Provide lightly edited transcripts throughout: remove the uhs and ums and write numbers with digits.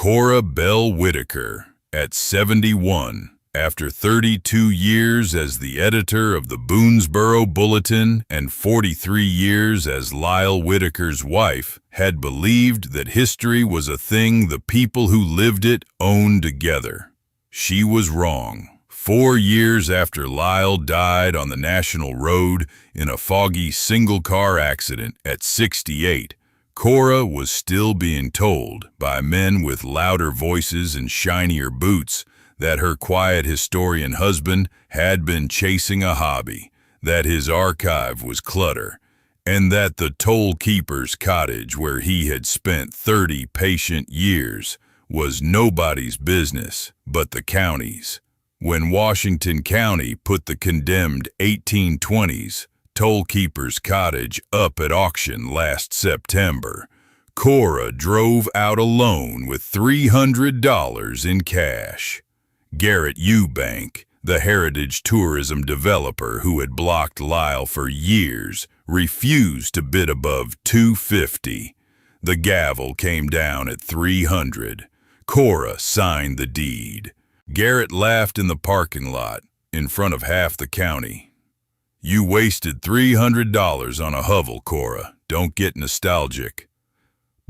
Cora Belle Whitaker, at 71, after 32 years as the editor of the Boonsboro Bulletin and 43 years as Lyle Whitaker's wife, had believed that history was a thing the people who lived it owned together. She was wrong. 4 years after Lyle died on the National Road in a foggy single-car accident at 68, Cora was still being told by men with louder voices and shinier boots that her quiet historian husband had been chasing a hobby, that his archive was clutter, and that the toll keeper's cottage where he had spent 30 patient years was nobody's business but the county's. When Washington County put the condemned 1820s toll keeper's cottage up at auction last September, Cora drove out alone with $300 in cash. Garrett Eubank, the heritage tourism developer who had blocked Lyle for years, refused to bid above $250. The gavel came down at $300. Cora signed the deed. Garrett laughed in the parking lot, in front of half the county. "You wasted $300 on a hovel, Cora. Don't get nostalgic."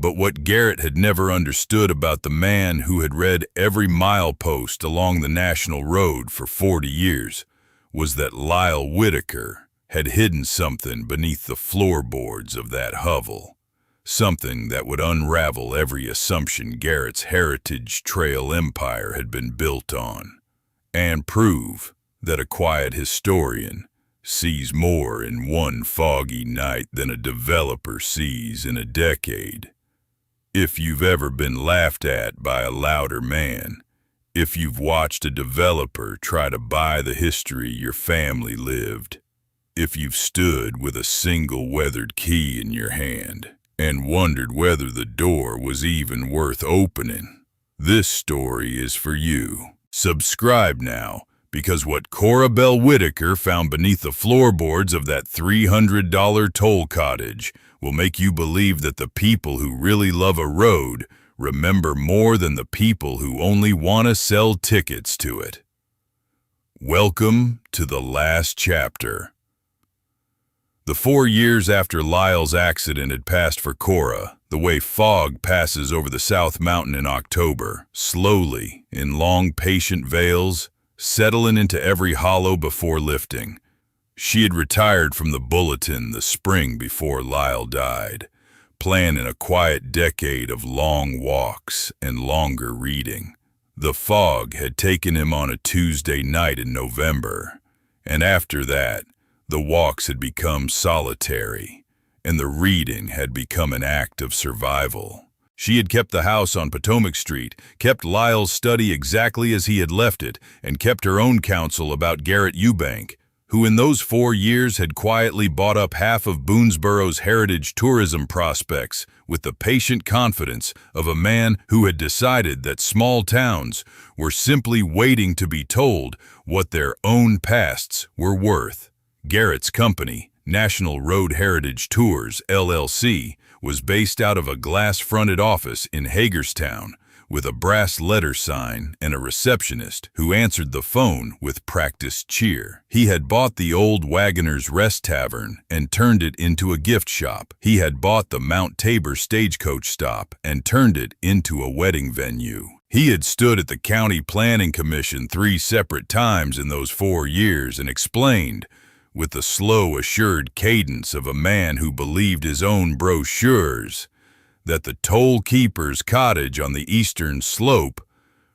But what Garrett had never understood about the man who had read every milepost along the National Road for 40 years was that Lyle Whitaker had hidden something beneath the floorboards of that hovel. Something that would unravel every assumption Garrett's heritage trail empire had been built on, and prove that a quiet historian sees more in one foggy night than a developer sees in a decade. If you've ever been laughed at by a louder man, if you've watched a developer try to buy the history your family lived, if you've stood with a single weathered key in your hand and wondered whether the door was even worth opening, this story is for you. Subscribe now, because what Cora Belle Whitaker found beneath the floorboards of that $300 toll cottage will make you believe that the people who really love a road remember more than the people who only want to sell tickets to it. Welcome to the last chapter. The 4 years after Lyle's accident had passed for Cora, the way fog passes over the South Mountain in October, slowly, in long patient veils, settling into every hollow before lifting. She had retired from the Bulletin the spring before Lyle died, planning a quiet decade of long walks and longer reading. The fog had taken him on a Tuesday night in November, and after that, the walks had become solitary, and the reading had become an act of survival. She had kept the house on Potomac Street, kept Lyle's study exactly as he had left it, and kept her own counsel about Garrett Eubank, who in those 4 years had quietly bought up half of Boonsboro's heritage tourism prospects with the patient confidence of a man who had decided that small towns were simply waiting to be told what their own pasts were worth. Garrett's company, National Road Heritage Tours, LLC, was based out of a glass-fronted office in Hagerstown with a brass letter sign and a receptionist who answered the phone with practiced cheer. He had bought the old Wagoner's Rest Tavern and turned it into a gift shop. He had bought the Mount Tabor stagecoach stop and turned it into a wedding venue. He had stood at the County Planning Commission 3 separate times in those 4 years and explained, with the slow, assured cadence of a man who believed his own brochures, that the toll keeper's cottage on the eastern slope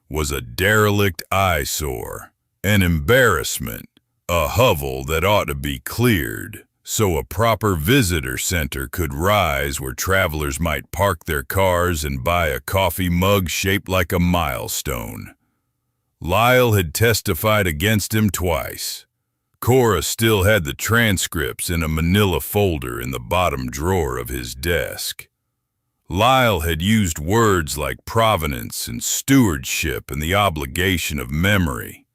was a derelict eyesore, an embarrassment, a hovel that ought to be cleared so a proper visitor center could rise where travelers might park their cars and buy a coffee mug shaped like a milestone. Lyle had testified against him twice. Cora still had the transcripts in a manila folder in the bottom drawer of his desk. Lyle had used words like provenance and stewardship and the obligation of memory,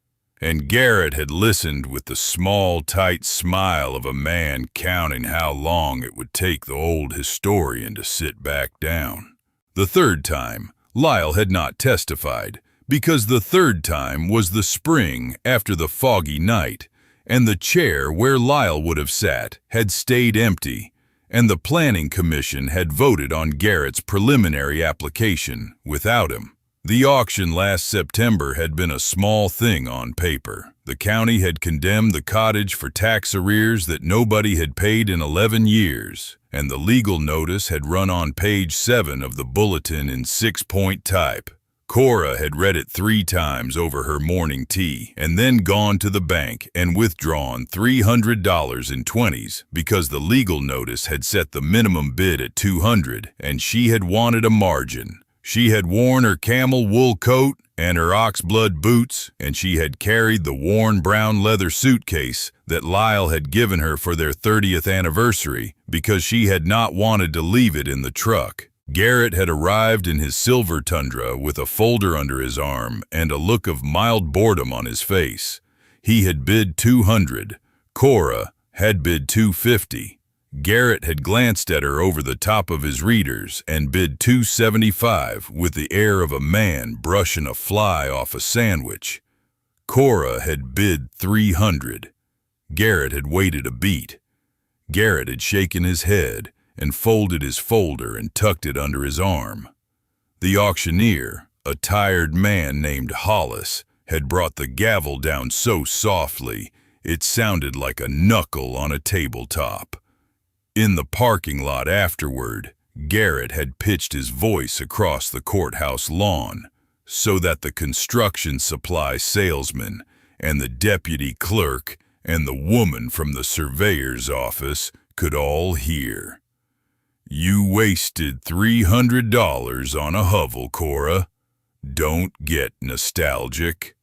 and Garrett had listened with the small, tight smile of a man counting how long it would take the old historian to sit back down. The third time, Lyle had not testified, because the third time was the spring after the foggy night, and the chair where Lyle would have sat had stayed empty, and the Planning Commission had voted on Garrett's preliminary application without him. The auction last September had been a small thing on paper. The county had condemned the cottage for tax arrears that nobody had paid in 11 years, and the legal notice had run on page 7 of the bulletin in 6-point type. Cora had read it 3 times over her morning tea and then gone to the bank and withdrawn $300 in 20s because the legal notice had set the minimum bid at $200 and she had wanted a margin. She had worn her camel wool coat and her oxblood boots, and she had carried the worn brown leather suitcase that Lyle had given her for their 30th anniversary because she had not wanted to leave it in the truck. Garrett had arrived in his silver Tundra with a folder under his arm and a look of mild boredom on his face. He had bid $200. Cora had bid $250. Garrett had glanced at her over the top of his readers and bid $275 with the air of a man brushing a fly off a sandwich. Cora had bid $300. Garrett had waited a beat. Garrett had shaken his head and folded his folder and tucked it under his arm. The auctioneer, a tired man named Hollis, had brought the gavel down so softly it sounded like a knuckle on a tabletop. In the parking lot afterward, Garrett had pitched his voice across the courthouse lawn so that the construction supply salesman and the deputy clerk and the woman from the surveyor's office could all hear. "You wasted $300 on a hovel, Cora. Don't get nostalgic."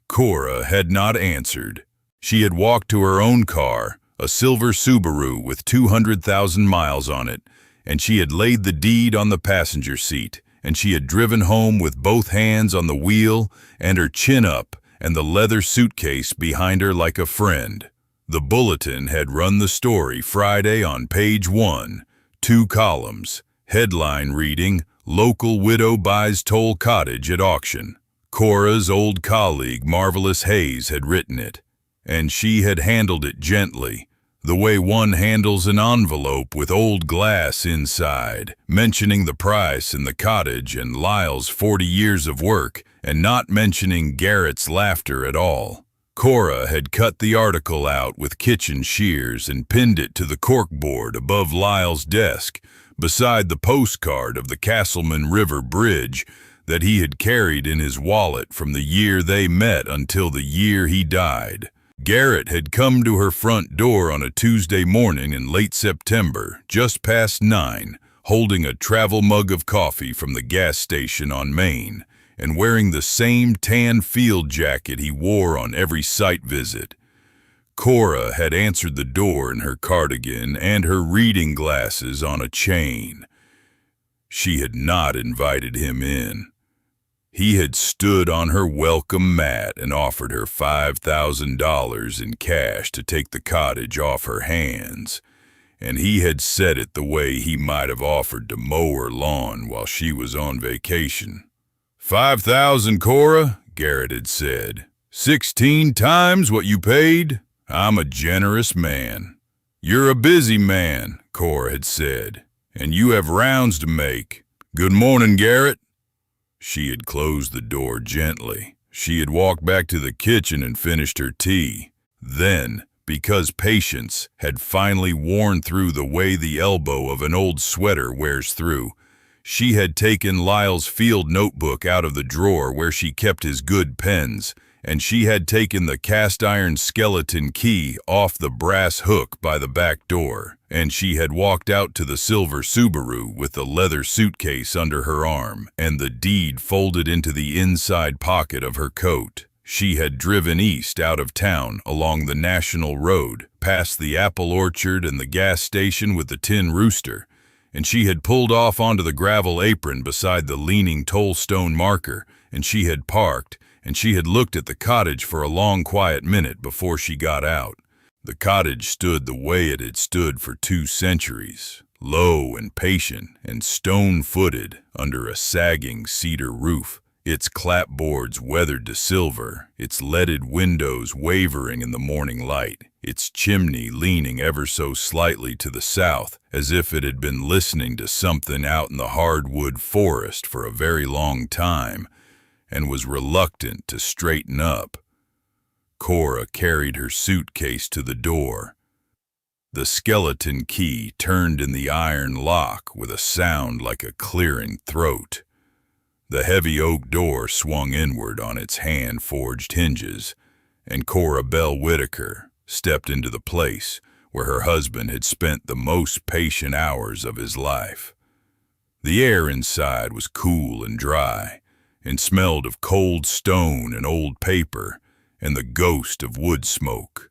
Cora had not answered. She had walked to her own car, a silver Subaru with 200,000 miles on it, and she had laid the deed on the passenger seat, and she had driven home with both hands on the wheel and her chin up and the leather suitcase behind her like a friend. The Bulletin had run the story Friday on page 1, 2 columns, headline reading, "Local Widow Buys Toll Cottage at Auction." Cora's old colleague Marvelous Hayes had written it, and she had handled it gently, the way one handles an envelope with old glass inside, mentioning the price and the cottage and Lyle's 40 years of work, and not mentioning Garrett's laughter at all. Cora had cut the article out with kitchen shears and pinned it to the corkboard above Lyle's desk, beside the postcard of the Castleman River Bridge that he had carried in his wallet from the year they met until the year he died. Garrett had come to her front door on a Tuesday morning in late September, just past 9, holding a travel mug of coffee from the gas station on Main, and wearing the same tan field jacket he wore on every site visit. Cora had answered the door in her cardigan and her reading glasses on a chain. She had not invited him in. He had stood on her welcome mat and offered her $5,000 in cash to take the cottage off her hands, and he had said it the way he might have offered to mow her lawn while she was on vacation. "5,000, Cora," Garrett had said. 16 times what you paid? I'm a generous man." "You're a busy man," Cora had said, "and you have rounds to make. Good morning, Garrett." She had closed the door gently. She had walked back to the kitchen and finished her tea. Then, because patience had finally worn through the way the elbow of an old sweater wears through, she had taken Lyle's field notebook out of the drawer where she kept his good pens, and she had taken the cast-iron skeleton key off the brass hook by the back door, and she had walked out to the silver Subaru with the leather suitcase under her arm and the deed folded into the inside pocket of her coat. She had driven east out of town along the National Road, past the apple orchard and the gas station with the tin rooster, and she had pulled off onto the gravel apron beside the leaning toll stone marker, and she had parked, and she had looked at the cottage for a long quiet minute before she got out. The cottage stood the way it had stood for 2 centuries, low and patient and stone-footed under a sagging cedar roof, its clapboards weathered to silver, its leaded windows wavering in the morning light, its chimney leaning ever so slightly to the south, as if it had been listening to something out in the hardwood forest for a very long time, and was reluctant to straighten up. Cora carried her suitcase to the door. The skeleton key turned in the iron lock with a sound like a clearing throat. The heavy oak door swung inward on its hand-forged hinges, and Cora Belle Whitaker stepped into the place where her husband had spent the most patient hours of his life. The air inside was cool and dry, and smelled of cold stone and old paper and the ghost of wood smoke.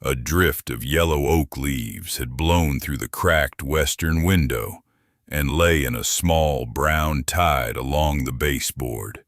A drift of yellow oak leaves had blown through the cracked western window and lay in a small brown tide along the baseboard.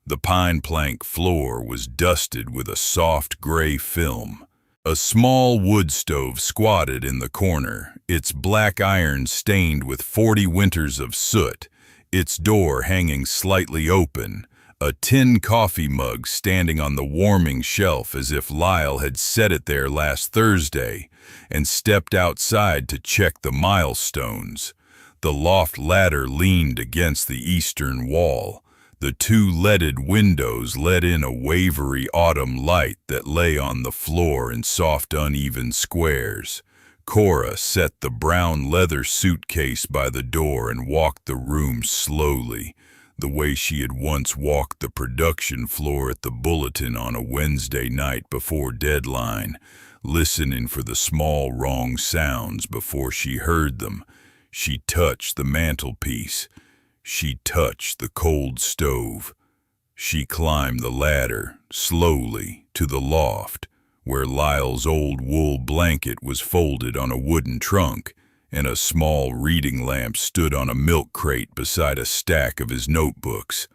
The pine plank floor was dusted with a soft gray film. A small wood stove squatted in the corner, its black iron stained with 40 winters of soot, its door hanging slightly open, a tin coffee mug standing on the warming shelf as if Lyle had set it there last Thursday and stepped outside to check the milestones. The loft ladder leaned against the eastern wall. The two leaded windows let in a wavery autumn light that lay on the floor in soft uneven squares. Cora set the brown leather suitcase by the door and walked the room slowly, the way she had once walked the production floor at the Bulletin on a Wednesday night before deadline, listening for the small wrong sounds before she heard them. She touched the mantelpiece. She touched the cold stove. She climbed the ladder, slowly, to the loft, where Lyle's old wool blanket was folded on a wooden trunk, and a small reading lamp stood on a milk crate beside a stack of his notebooks.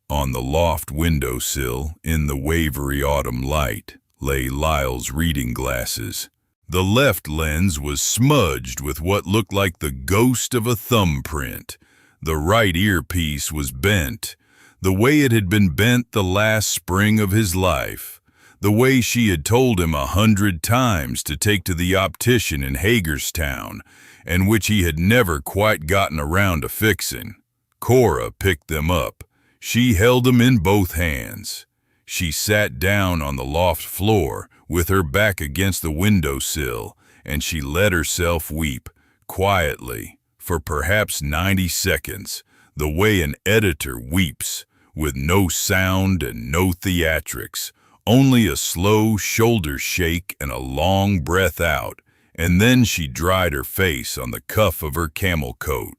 On the loft windowsill, in the wavery autumn light, lay Lyle's reading glasses. The left lens was smudged with what looked like the ghost of a thumbprint. The right earpiece was bent, the way it had been bent the last spring of his life, the way she had told him 100 times to take to the optician in Hagerstown, and which he had never quite gotten around to fixing. Cora picked them up. She held them in both hands. She sat down on the loft floor with her back against the windowsill, and she let herself weep, quietly, for perhaps 90 seconds, the way an editor weeps, with no sound and no theatrics, only a slow shoulder shake and a long breath out, and then she dried her face on the cuff of her camel coat,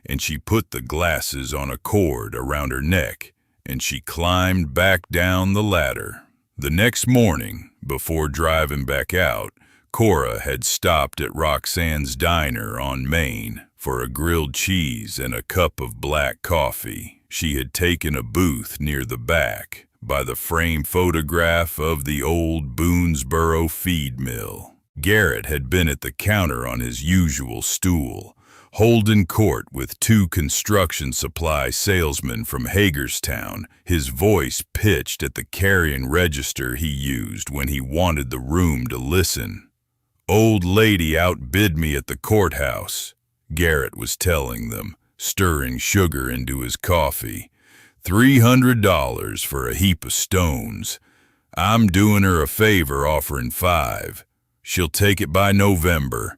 and she put the glasses on a cord around her neck, and she climbed back down the ladder. The next morning, before driving back out, Cora had stopped at Roxanne's Diner on Main for a grilled cheese and a cup of black coffee. She had taken a booth near the back, by the framed photograph of the old Boonsboro feed mill. Garrett had been at the counter on his usual stool, holding court with two construction supply salesmen from Hagerstown, his voice pitched at the carrying register he used when he wanted the room to listen. "Old lady outbid me at the courthouse," Garrett was telling them, stirring sugar into his coffee. $300 for a heap of stones. I'm doing her a favor offering $5. She'll take it by November.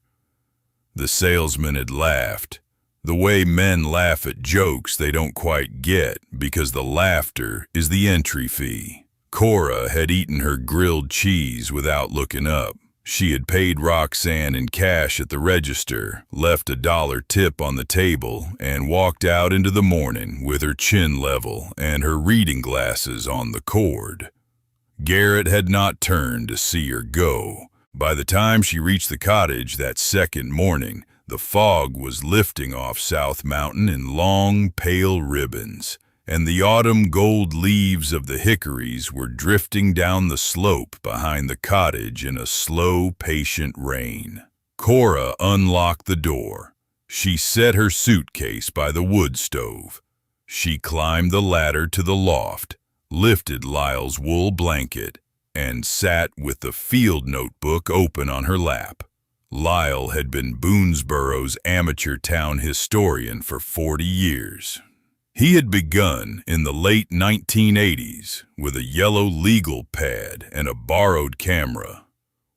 The salesman had laughed, the way men laugh at jokes they don't quite get because the laughter is the entry fee. Cora had eaten her grilled cheese without looking up. She had paid Roxanne in cash at the register, left a $1 tip on the table, and walked out into the morning with her chin level and her reading glasses on the cord. Garrett had not turned to see her go. By the time she reached the cottage that second morning, the fog was lifting off South Mountain in long, pale ribbons, and the autumn gold leaves of the hickories were drifting down the slope behind the cottage in a slow, patient rain. Cora unlocked the door, She set her suitcase by the wood stove. She climbed the ladder to the loft, lifted Lyle's wool blanket, and sat with the field notebook open on her lap. Lyle had been Boonsboro's amateur town historian for 40 years. He had begun in the late 1980s with a yellow legal pad and a borrowed camera,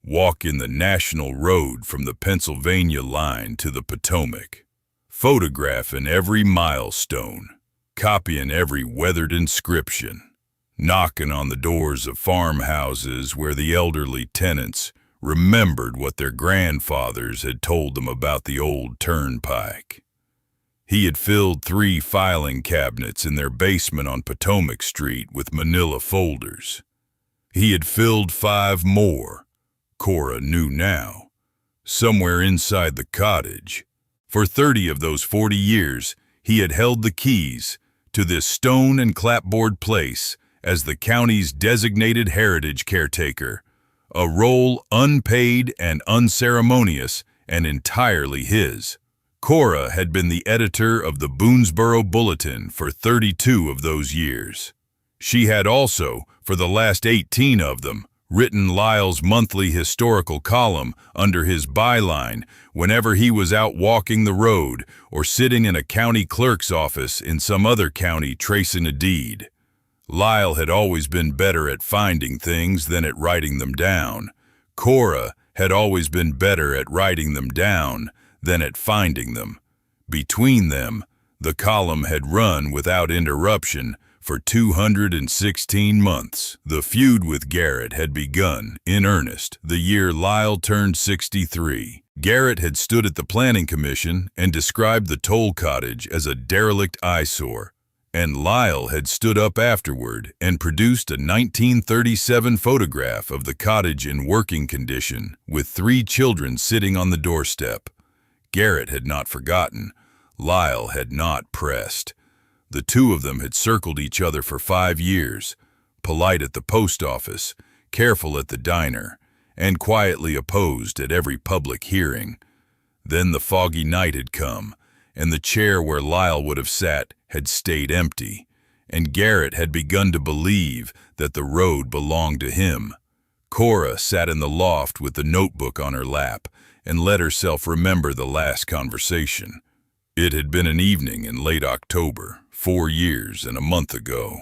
walking the national road from the Pennsylvania line to the Potomac, photographing every milestone, copying every weathered inscription, knocking on the doors of farmhouses where the elderly tenants remembered what their grandfathers had told them about the old turnpike. He had filled 3 filing cabinets in their basement on Potomac Street with manila folders. He had filled 5 more, Cora knew now, somewhere inside the cottage. For 30 of those 40 years, he had held the keys to this stone and clapboard place as the county's designated heritage caretaker, a role unpaid and unceremonious and entirely his. Cora had been the editor of the Boonsboro Bulletin for 32 of those years. She had also, for the last 18 of them, written Lyle's monthly historical column under his byline whenever he was out walking the road or sitting in a county clerk's office in some other county tracing a deed. Lyle had always been better at finding things than at writing them down. Cora had always been better at writing them down than at finding them. Between them, the column had run without interruption for 216 months. The feud with Garrett had begun, in earnest, the year Lyle turned 63. Garrett had stood at the Planning Commission and described the toll cottage as a derelict eyesore, and Lyle had stood up afterward and produced a 1937 photograph of the cottage in working condition, with 3 children sitting on the doorstep. Garrett had not forgotten. Lyle had not pressed. The 2 of them had circled each other for 5 years, polite at the post office, careful at the diner, and quietly opposed at every public hearing. Then the foggy night had come, and the chair where Lyle would have sat had stayed empty, and Garrett had begun to believe that the road belonged to him. Cora sat in the loft with the notebook on her lap and let herself remember the last conversation. It had been an evening in late October, 4 years and a month ago.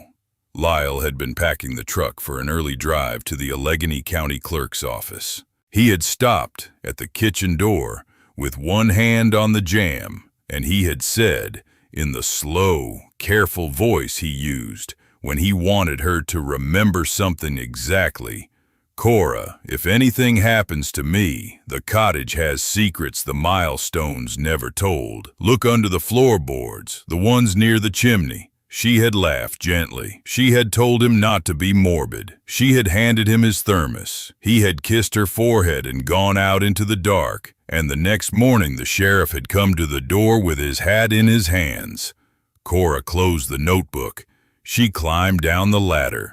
Lyle had been packing the truck for an early drive to the Allegheny County Clerk's office. He had stopped at the kitchen door with one hand on the jamb, and he had said, in the slow, careful voice he used when he wanted her to remember something exactly, "Cora, if anything happens to me, the cottage has secrets the milestones never told. Look under the floorboards, the ones near the chimney." She had laughed gently. She had told him not to be morbid. She had handed him his thermos. He had kissed her forehead and gone out into the dark, and the next morning the sheriff had come to the door with his hat in his hands. Cora closed the notebook. She climbed down the ladder.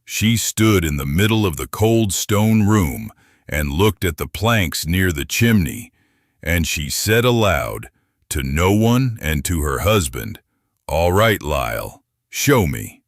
She stood in the middle of the cold stone room and looked at the planks near the chimney, and she said aloud, to no one and to her husband, "All right, Lyle, show me."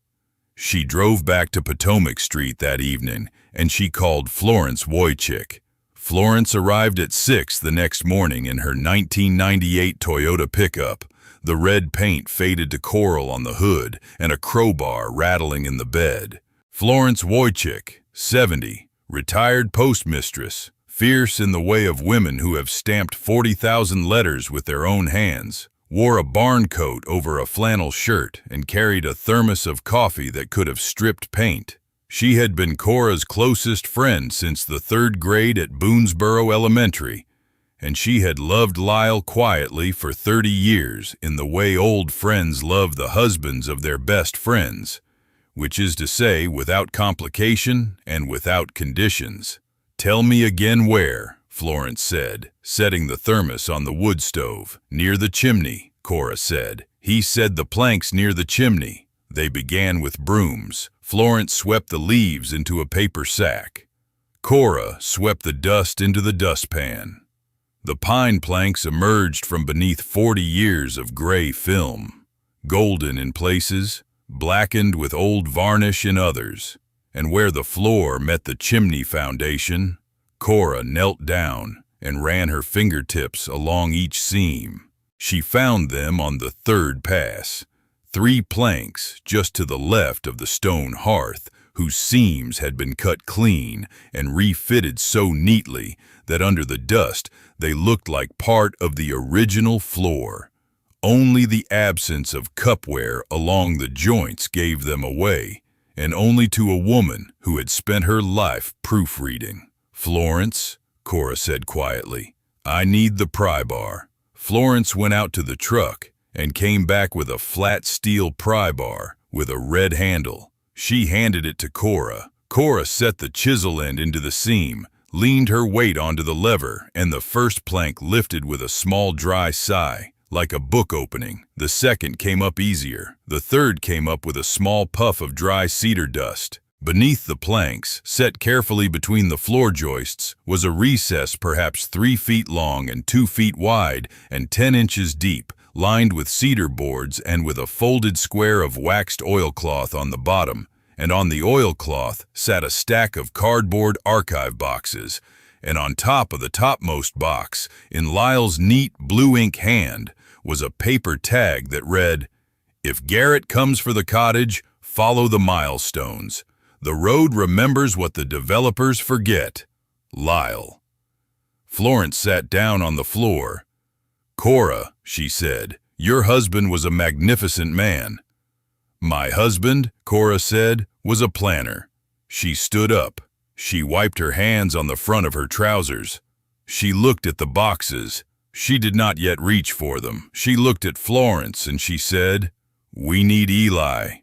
She drove back to Potomac Street that evening, and she called Florence Whitaker. Florence arrived at 6 the next morning in her 1998 Toyota pickup, the red paint faded to coral on the hood and a crowbar rattling in the bed. Florence Whitaker, 70, retired postmistress, fierce in the way of women who have stamped 40,000 letters with their own hands, wore a barn coat over a flannel shirt and carried a thermos of coffee that could have stripped paint. She had been Cora's closest friend since the 3rd grade at Boonsboro Elementary, and she had loved Lyle quietly for 30 years in the way old friends love the husbands of their best friends, which is to say, without complication and without conditions. "Tell me again where," Florence said, setting the thermos on the wood stove. "Near the chimney," Cora said. He said the planks near the chimney. They began with brooms. Florence swept the leaves into a paper sack. Cora swept the dust into the dustpan. The pine planks emerged from beneath 40 years of gray film, golden in places, blackened with old varnish in others, and where the floor met the chimney foundation, Cora knelt down and ran her fingertips along each seam. She found them on the third pass, 3 planks just to the left of the stone hearth, whose seams had been cut clean and refitted so neatly that under the dust they looked like part of the original floor. Only the absence of cupware along the joints gave them away, and only to a woman who had spent her life proofreading. "Florence," Cora said quietly, "I need the pry bar." Florence went out to the truck and came back with a flat steel pry bar with a red handle. She handed it to Cora. Cora set the chisel end into the seam, leaned her weight onto the lever, and the first plank lifted with a small dry sigh, like a book opening. The second came up easier. The third came up with a small puff of dry cedar dust. Beneath the planks, set carefully between the floor joists, was a recess perhaps 3 feet long and 2 feet wide and 10 inches deep, lined with cedar boards and with a folded square of waxed oilcloth on the bottom, and on the oilcloth sat a stack of cardboard archive boxes, and on top of the topmost box, in Lyle's neat blue ink hand, was a paper tag that read, "If Garrett comes for the cottage, follow the milestones. The road remembers what the developers forget. Lyle." Florence sat down on the floor. "Cora," she said, "your husband was a magnificent man." "My husband," Cora said, "was a planner." She stood up. She wiped her hands on the front of her trousers. She looked at the boxes. She did not yet reach for them. She looked at Florence and she said, "We need Eli."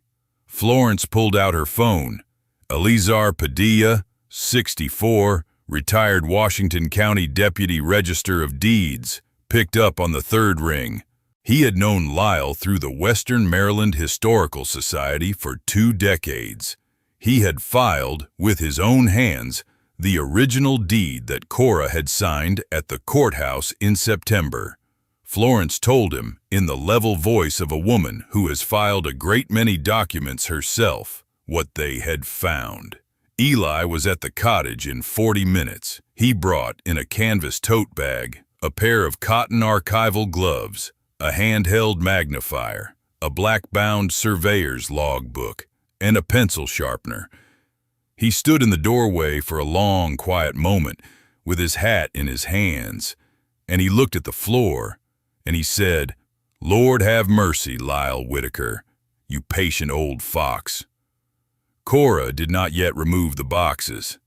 Florence pulled out her phone. Elizar Padilla, 64, retired Washington County Deputy Register of Deeds, picked up on the third ring. He had known Lyle through the Western Maryland Historical Society for 2 decades. He had filed, with his own hands, the original deed that Cora had signed at the courthouse in September. Florence told him, in the level voice of a woman who has filed a great many documents herself, what they had found. Eli was at the cottage in 40 minutes. He brought, in a canvas tote bag, a pair of cotton archival gloves, a handheld magnifier, a black-bound surveyor's logbook, and a pencil sharpener. He stood in the doorway for a long, quiet moment, with his hat in his hands, and he looked at the floor, and he said, "Lord have mercy, Lyle Whitaker, you patient old fox." Cora did not yet remove the boxes.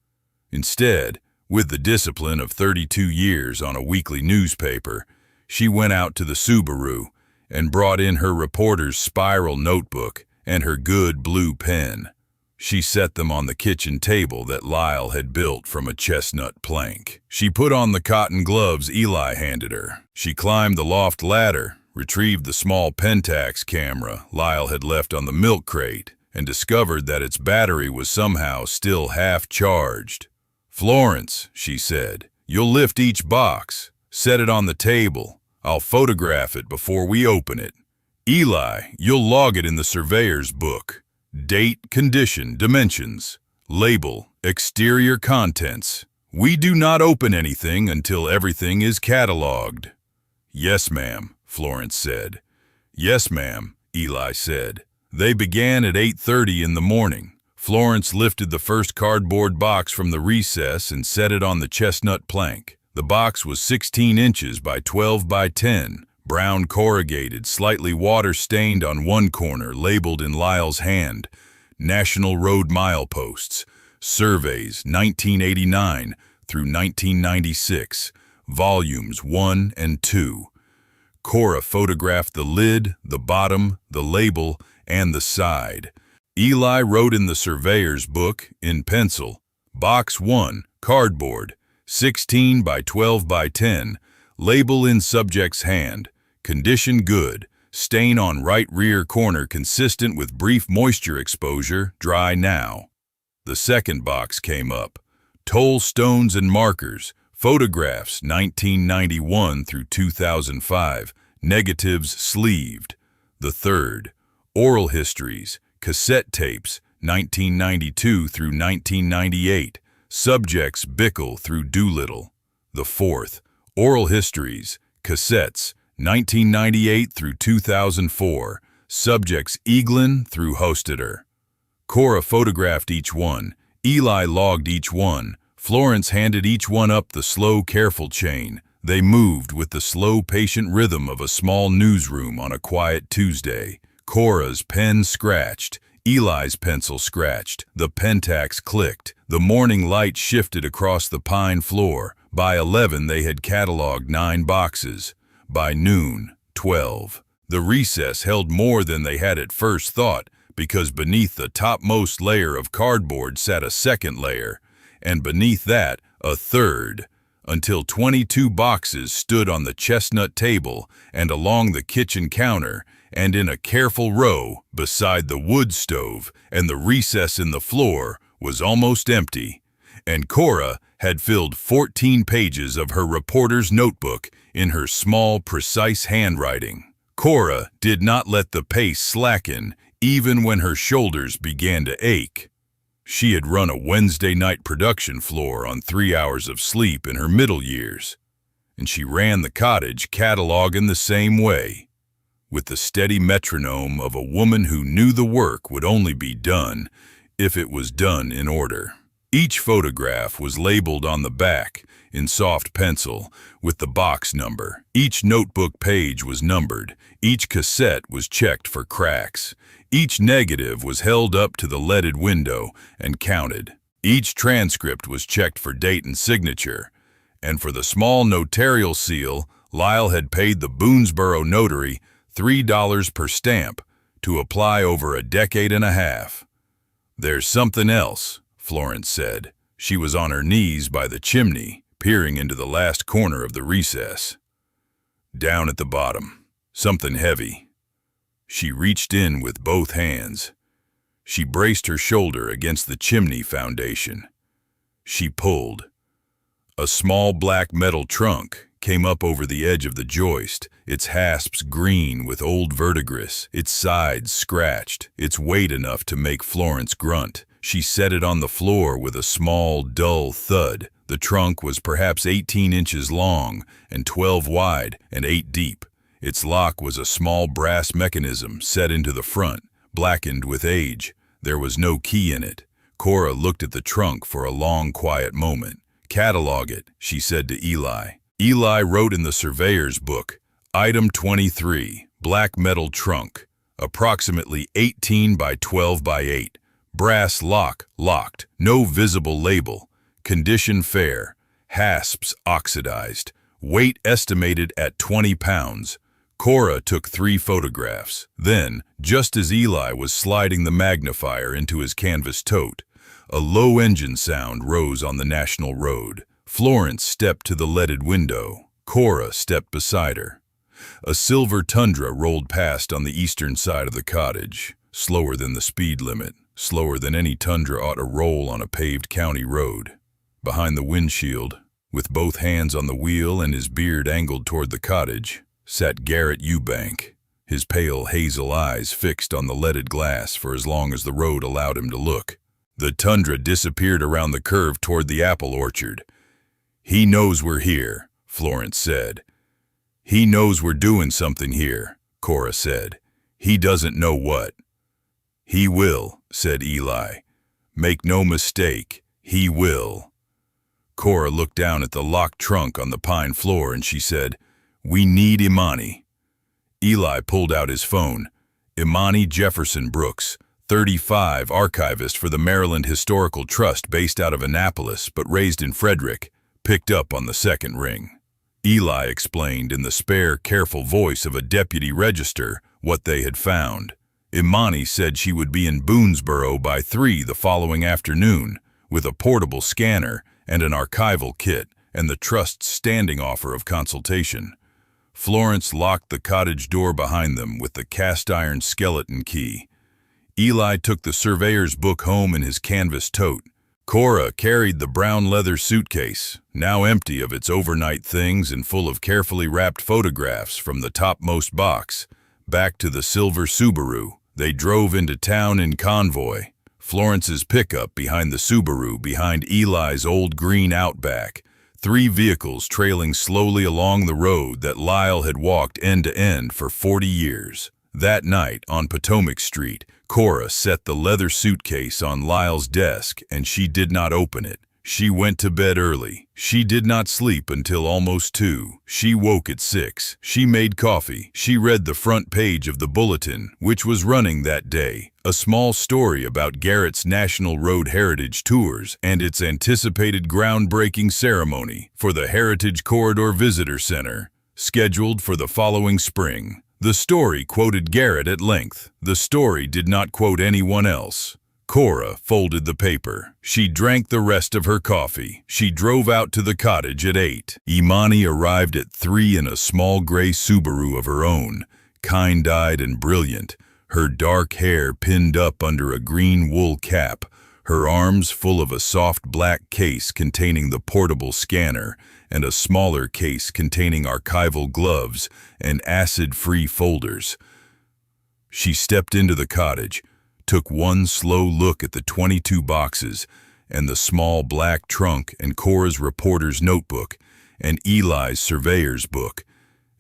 Instead, with the discipline of 32 years on a weekly newspaper, she went out to the Subaru and brought in her reporter's spiral notebook and her good blue pen. She set them on the kitchen table that Lyle had built from a chestnut plank. She put on the cotton gloves Eli handed her. She climbed the loft ladder, retrieved the small Pentax camera Lyle had left on the milk crate, and discovered that its battery was somehow still half charged. "Florence," she said, "you'll lift each box. Set it on the table. I'll photograph it before we open it. Eli, you'll log it in the surveyor's book. Date, condition, dimensions. Label, exterior contents. We do not open anything until everything is cataloged." "Yes, ma'am," Florence said. "Yes, ma'am," Eli said. They began at 8:30 in the morning. Florence lifted the first cardboard box from the recess and set it on the chestnut plank. The box was 16 inches by 12 by 10, brown corrugated, slightly water-stained on one corner, labeled in Lyle's hand, "National Road Mileposts, Surveys 1989 through 1996, Volumes 1 and 2. Cora photographed the lid, the bottom, the label, and the side. Eli wrote in the surveyor's book, in pencil, "Box 1, cardboard, 16 by 12 by 10, label in subject's hand, condition good, stain on right rear corner consistent with brief moisture exposure, dry now." The second box came up, "Toll stones and markers, Photographs 1991 through 2005, negatives sleeved. The third, oral histories, cassette tapes 1992 through 1998, subjects Bickle through Doolittle. The fourth, oral histories, cassettes 1998 through 2004, subjects Eaglin through Hostetter. Cora photographed each one, Eli logged each one, Florence handed each one up the slow, careful chain. They moved with the slow, patient rhythm of a small newsroom on a quiet Tuesday. Cora's pen scratched, Eli's pencil scratched, the pentax clicked, the morning light shifted across the pine floor. By 11 they had cataloged 9 boxes. By noon, 12. The recess held more than they had at first thought, because beneath the topmost layer of cardboard sat a second layer, and beneath that, a third, until 22 boxes stood on the chestnut table and along the kitchen counter and in a careful row beside the wood stove, and the recess in the floor was almost empty, and Cora had filled 14 pages of her reporter's notebook in her small, precise handwriting. Cora did not let the pace slacken even when her shoulders began to ache. She had run a Wednesday night production floor on 3 hours of sleep in her middle years, and she ran the Cottage catalog in the same way, with the steady metronome of a woman who knew the work would only be done if it was done in order. Each photograph was labeled on the back in soft pencil with the box number. Each notebook page was numbered. Each cassette was checked for cracks. Each negative was held up to the leaded window and counted. Each transcript was checked for date and signature. And for the small notarial seal, Lyle had paid the Boonsboro notary $3 per stamp to apply over a decade and a half. "There's something else," Florence said. She was on her knees by the chimney, peering into the last corner of the recess. Down at the bottom, something heavy. She reached in with both hands. She braced her shoulder against the chimney foundation. She pulled. A small black metal trunk came up over the edge of the joist, its hasps green with old verdigris, its sides scratched, its weight enough to make Florence grunt. She set it on the floor with a small, dull thud. The trunk was perhaps 18 inches long and 12 wide and 8 deep. Its lock was a small brass mechanism set into the front, blackened with age. There was no key in it. Cora looked at the trunk for a long, quiet moment. "Catalog it," she said to Eli. Eli wrote in the surveyor's book, "Item 23, black metal trunk, approximately 18 by 12 by 8. Brass lock, locked, no visible label. Condition fair, hasps oxidized, weight estimated at 20 pounds. Cora took 3 photographs. Then, just as Eli was sliding the magnifier into his canvas tote, a low engine sound rose on the national road. Florence stepped to the leaded window. Cora stepped beside her. A silver Tundra rolled past on the eastern side of the Cottage, slower than the speed limit, slower than any Tundra ought to roll on a paved county road. Behind the windshield, with both hands on the wheel and his beard angled toward the Cottage, sat Garrett Eubank, his pale hazel eyes fixed on the leaded glass for as long as the road allowed him to look. The Tundra disappeared around the curve toward the apple orchard. "He knows we're here," Florence said. "He knows we're doing something here," Cora said. "He doesn't know what." "He will," said Eli. "Make no mistake, he will." Cora looked down at the locked trunk on the pine floor and she said, "We need Imani." Eli pulled out his phone. Imani Jefferson Brooks, 35, archivist for the Maryland Historical Trust based out of Annapolis but raised in Frederick, picked up on the second ring. Eli explained in the spare, careful voice of a deputy register what they had found. Imani said she would be in Boonsboro by 3 the following afternoon with a portable scanner and an archival kit and the Trust's standing offer of consultation. Florence locked the Cottage door behind them with the cast-iron skeleton key. Eli took the surveyor's book home in his canvas tote. Cora carried the brown leather suitcase, now empty of its overnight things and full of carefully wrapped photographs, from the topmost box. Back to the silver Subaru. They drove into town in convoy. Florence's pickup behind the Subaru, behind Eli's old green Outback. 3 vehicles trailing slowly along the road that Lyle had walked end to end for 40 years. That night, on Potomac Street, Cora set the leather suitcase on Lyle's desk, and she did not open it. She went to bed early. She did not sleep until almost 2. She woke at 6. She made coffee. She read the front page of the Bulletin, which was running that day. A small story about Garrett's National Road Heritage Tours and its anticipated groundbreaking ceremony for the Heritage Corridor Visitor Center, scheduled for the following spring. The story quoted Garrett at length. The story did not quote anyone else. Cora folded the paper. She drank the rest of her coffee. She drove out to the cottage at 8. Imani arrived at 3 in a small gray Subaru of her own, kind-eyed and brilliant, her dark hair pinned up under a green wool cap, her arms full of a soft black case containing the portable scanner and a smaller case containing archival gloves and acid-free folders. She stepped into the cottage, took one slow look at the 22 boxes and the small black trunk and Cora's reporter's notebook and Eli's surveyor's book,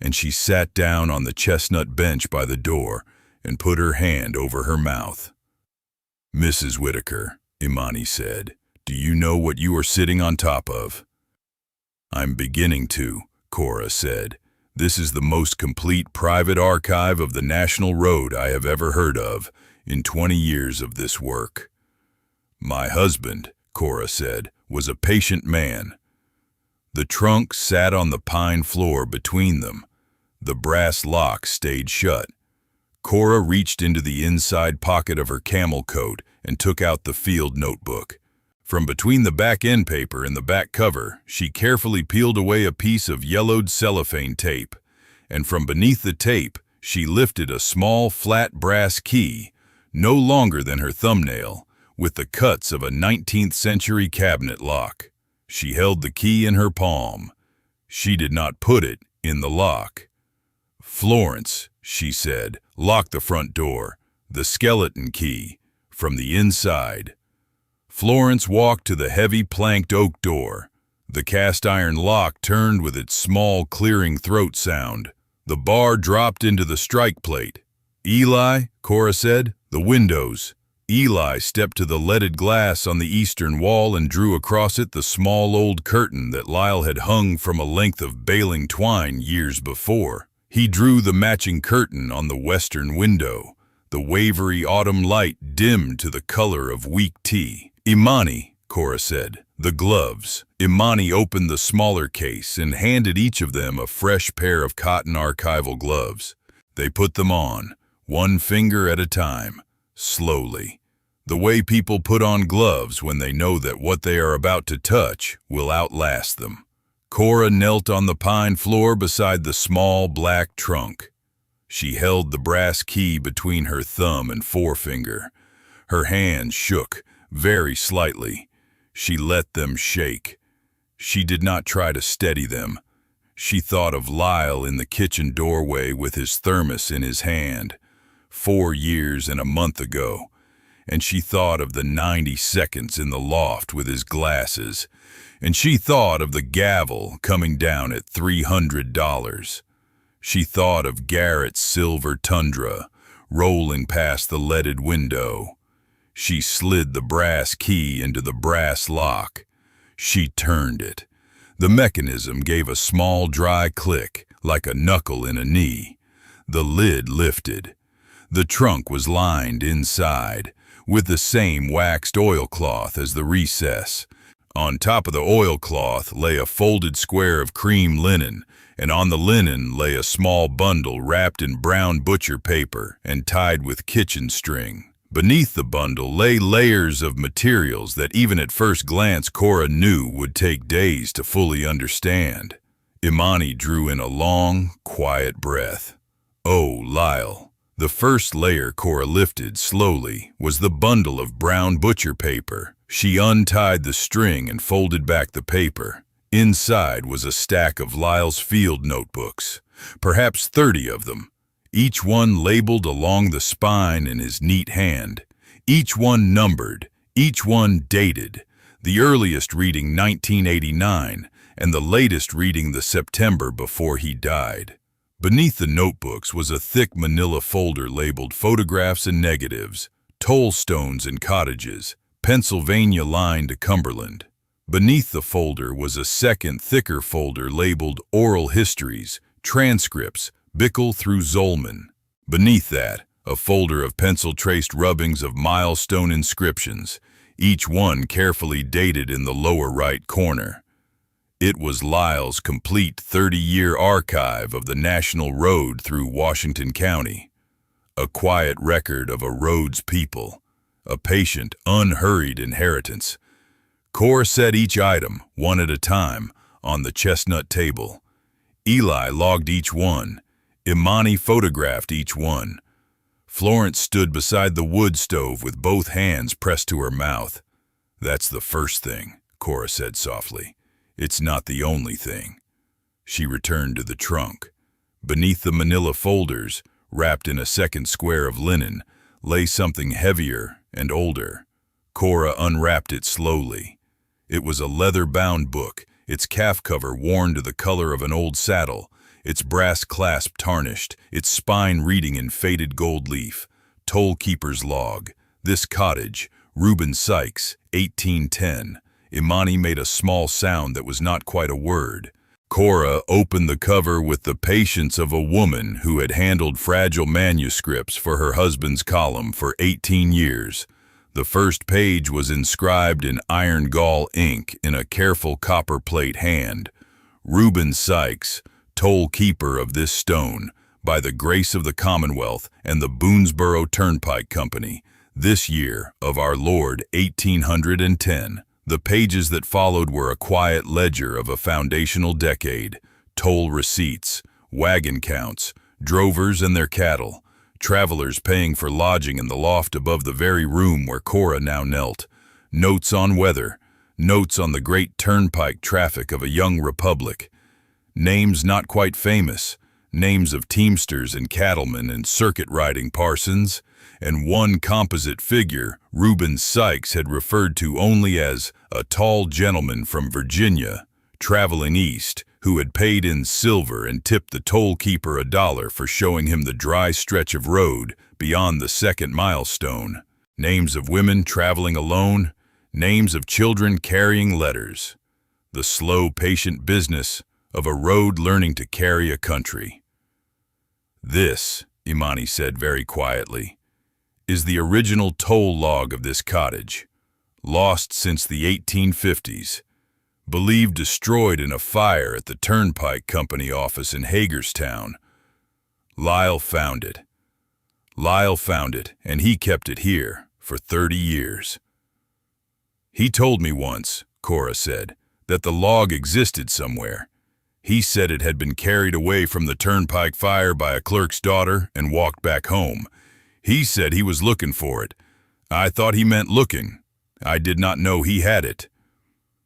and she sat down on the chestnut bench by the door and put her hand over her mouth. "Mrs. Whitaker," Imani said, "do you know what you are sitting on top of?" "I'm beginning to," Cora said. "This is the most complete private archive of the National Road I have ever heard of in 20 years of this work." "My husband," Cora said, "was a patient man." The trunk sat on the pine floor between them. The brass lock stayed shut. Cora reached into the inside pocket of her camel coat and took out the field notebook. From between the back end paper and the back cover, she carefully peeled away a piece of yellowed cellophane tape, and from beneath the tape, she lifted a small flat brass key, no longer than her thumbnail, with the cuts of a 19th century cabinet lock. She held the key in her palm. She did not put it in the lock. "Florence," she said, "lock the front door, the skeleton key, from the inside." Florence walked to the heavy planked oak door. The cast-iron lock turned with its small clearing throat sound. The bar dropped into the strike plate. "Eli," Cora said, "the windows." Eli stepped to the leaded glass on the eastern wall and drew across it the small old curtain that Lyle had hung from a length of baling twine years before. He drew the matching curtain on the western window. The wavery autumn light dimmed to the color of weak tea. "Imani," Cora said, "the gloves." Imani opened the smaller case and handed each of them a fresh pair of cotton archival gloves. They put them on, one finger at a time, slowly, the way people put on gloves when they know that what they are about to touch will outlast them. Cora knelt on the pine floor beside the small black trunk. She held the brass key between her thumb and forefinger. Her hands shook, very slightly. She let them shake. She did not try to steady them. She thought of Lyle in the kitchen doorway with his thermos in his hand, 4 years and a month ago, and she thought of the 90 seconds in the loft with his glasses, and she thought of the gavel coming down at $300. She thought of Garrett's silver Tundra rolling past the leaded window. She slid the brass key into the brass lock. She turned it. The mechanism gave a small dry click, like a knuckle in a knee. The lid lifted. The trunk was lined inside, with the same waxed oilcloth as the recess. On top of the oilcloth lay a folded square of cream linen, and on the linen lay a small bundle wrapped in brown butcher paper and tied with kitchen string. Beneath the bundle lay layers of materials that even at first glance Cora knew would take days to fully understand. Imani drew in a long, quiet breath. "Oh, Lyle." The first layer Cora lifted slowly was the bundle of brown butcher paper. She untied the string and folded back the paper. Inside was a stack of Lyle's field notebooks, perhaps 30 of them, each one labeled along the spine in his neat hand, each one numbered, each one dated, the earliest reading 1989 and the latest reading the September before he died. Beneath the notebooks was a thick manila folder labeled photographs and negatives, toll stones and cottages, Pennsylvania line to Cumberland. Beneath the folder was a second, thicker folder labeled oral histories, transcripts, Bickle through Zolman. Beneath that, a folder of pencil-traced rubbings of milestone inscriptions, each one carefully dated in the lower right corner. It was Lyle's complete 30-year archive of the national road through Washington County, a quiet record of a road's people, a patient, unhurried inheritance. Cora set each item, one at a time, on the chestnut table. Eli logged each one. Imani photographed each one. Florence stood beside the wood stove with both hands pressed to her mouth. "That's the first thing," Cora said softly. "It's not the only thing." She returned to the trunk. Beneath the manila folders, wrapped in a second square of linen, lay something heavier and older. Cora unwrapped it slowly. It was a leather-bound book, its calf cover worn to the color of an old saddle, its brass clasp tarnished, its spine reading in faded gold leaf. Toll keeper's log. This cottage, Reuben Sykes, 1810. Imani made a small sound that was not quite a word. Cora opened the cover with the patience of a woman who had handled fragile manuscripts for her husband's column for 18 years. The first page was inscribed in iron gall ink in a careful copperplate hand. Reuben Sykes, toll keeper of this stone, by the grace of the Commonwealth and the Boonsboro Turnpike Company, this year of our Lord 1810. The pages that followed were a quiet ledger of a foundational decade, toll receipts, wagon counts, drovers and their cattle, travelers paying for lodging in the loft above the very room where Cora now knelt, notes on weather, notes on the great turnpike traffic of a young republic, names not quite famous, names of teamsters and cattlemen and circuit-riding parsons, and one composite figure Reuben Sykes had referred to only as a tall gentleman from Virginia, traveling east, who had paid in silver and tipped the toll keeper $1 for showing him the dry stretch of road beyond the second milestone. Names of women traveling alone, names of children carrying letters. The slow, patient business of a road learning to carry a country. "This," Imani said very quietly, "is the original toll log of this cottage, lost since the 1850s, believed destroyed in a fire at the Turnpike Company office in Hagerstown. Lyle found it. Lyle found it, and he kept it here for 30 years. He told me once," Cora said, "that the log existed somewhere. He said it had been carried away from the Turnpike fire by a clerk's daughter and walked back home. He said he was looking for it. I thought he meant looking. I did not know he had it.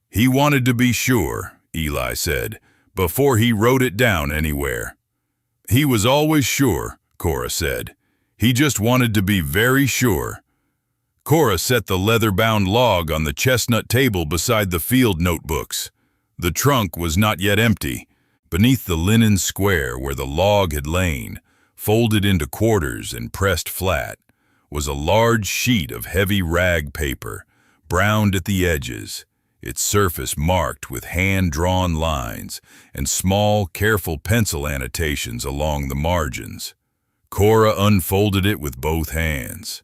He wanted to be sure," Eli said, "before he wrote it down anywhere." "He was always sure," Cora said. "He just wanted to be very sure." Cora set the leather-bound log on the chestnut table beside the field notebooks. The trunk was not yet empty. Beneath the linen square where the log had lain, folded into quarters and pressed flat, was a large sheet of heavy rag paper, browned at the edges, its surface marked with hand-drawn lines and small, careful pencil annotations along the margins. Cora unfolded it with both hands.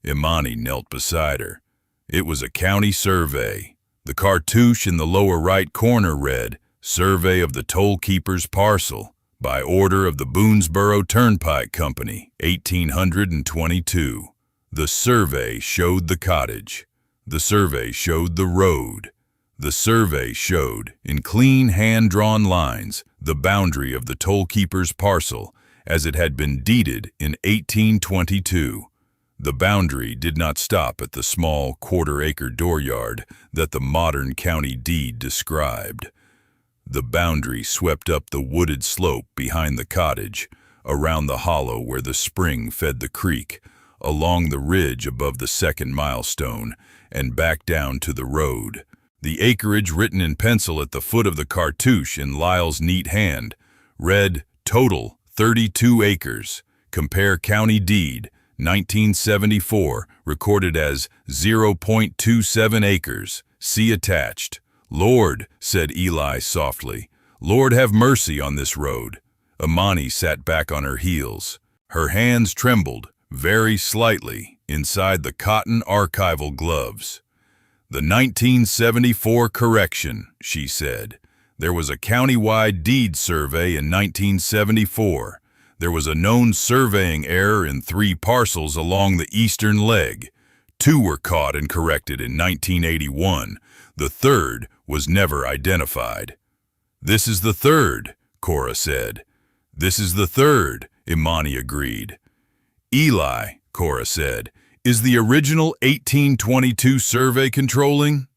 Imani knelt beside her. It was a county survey. The cartouche in the lower right corner read, "Survey of the Toll Keeper's Parcel, by order of the Boonsboro Turnpike Company, 1822. The survey showed the cottage. The survey showed the road. The survey showed, in clean hand-drawn lines, the boundary of the toll keeper's parcel as it had been deeded in 1822. The boundary did not stop at the small quarter-acre dooryard that the modern county deed described. The boundary swept up the wooded slope behind the cottage, around the hollow where the spring fed the creek, along the ridge above the second milestone, and back down to the road. The acreage written in pencil at the foot of the cartouche in Lyle's neat hand read, "Total 32 acres. Compare county deed, 1974, recorded as 0.27 acres. See attached." "Lord," said Eli softly, "Lord have mercy on this road." Imani sat back on her heels. Her hands trembled, very slightly, inside the cotton archival gloves. "The 1974 correction," she said. "There was a county-wide deed survey in 1974. There was a known surveying error in 3 parcels along the eastern leg. 2 were caught and corrected in 1981. The 3rd was never identified." "This is the 3rd, Cora said. "This is the 3rd, Imani agreed. "Eli," Cora said, "is the original 1822 survey controlling?"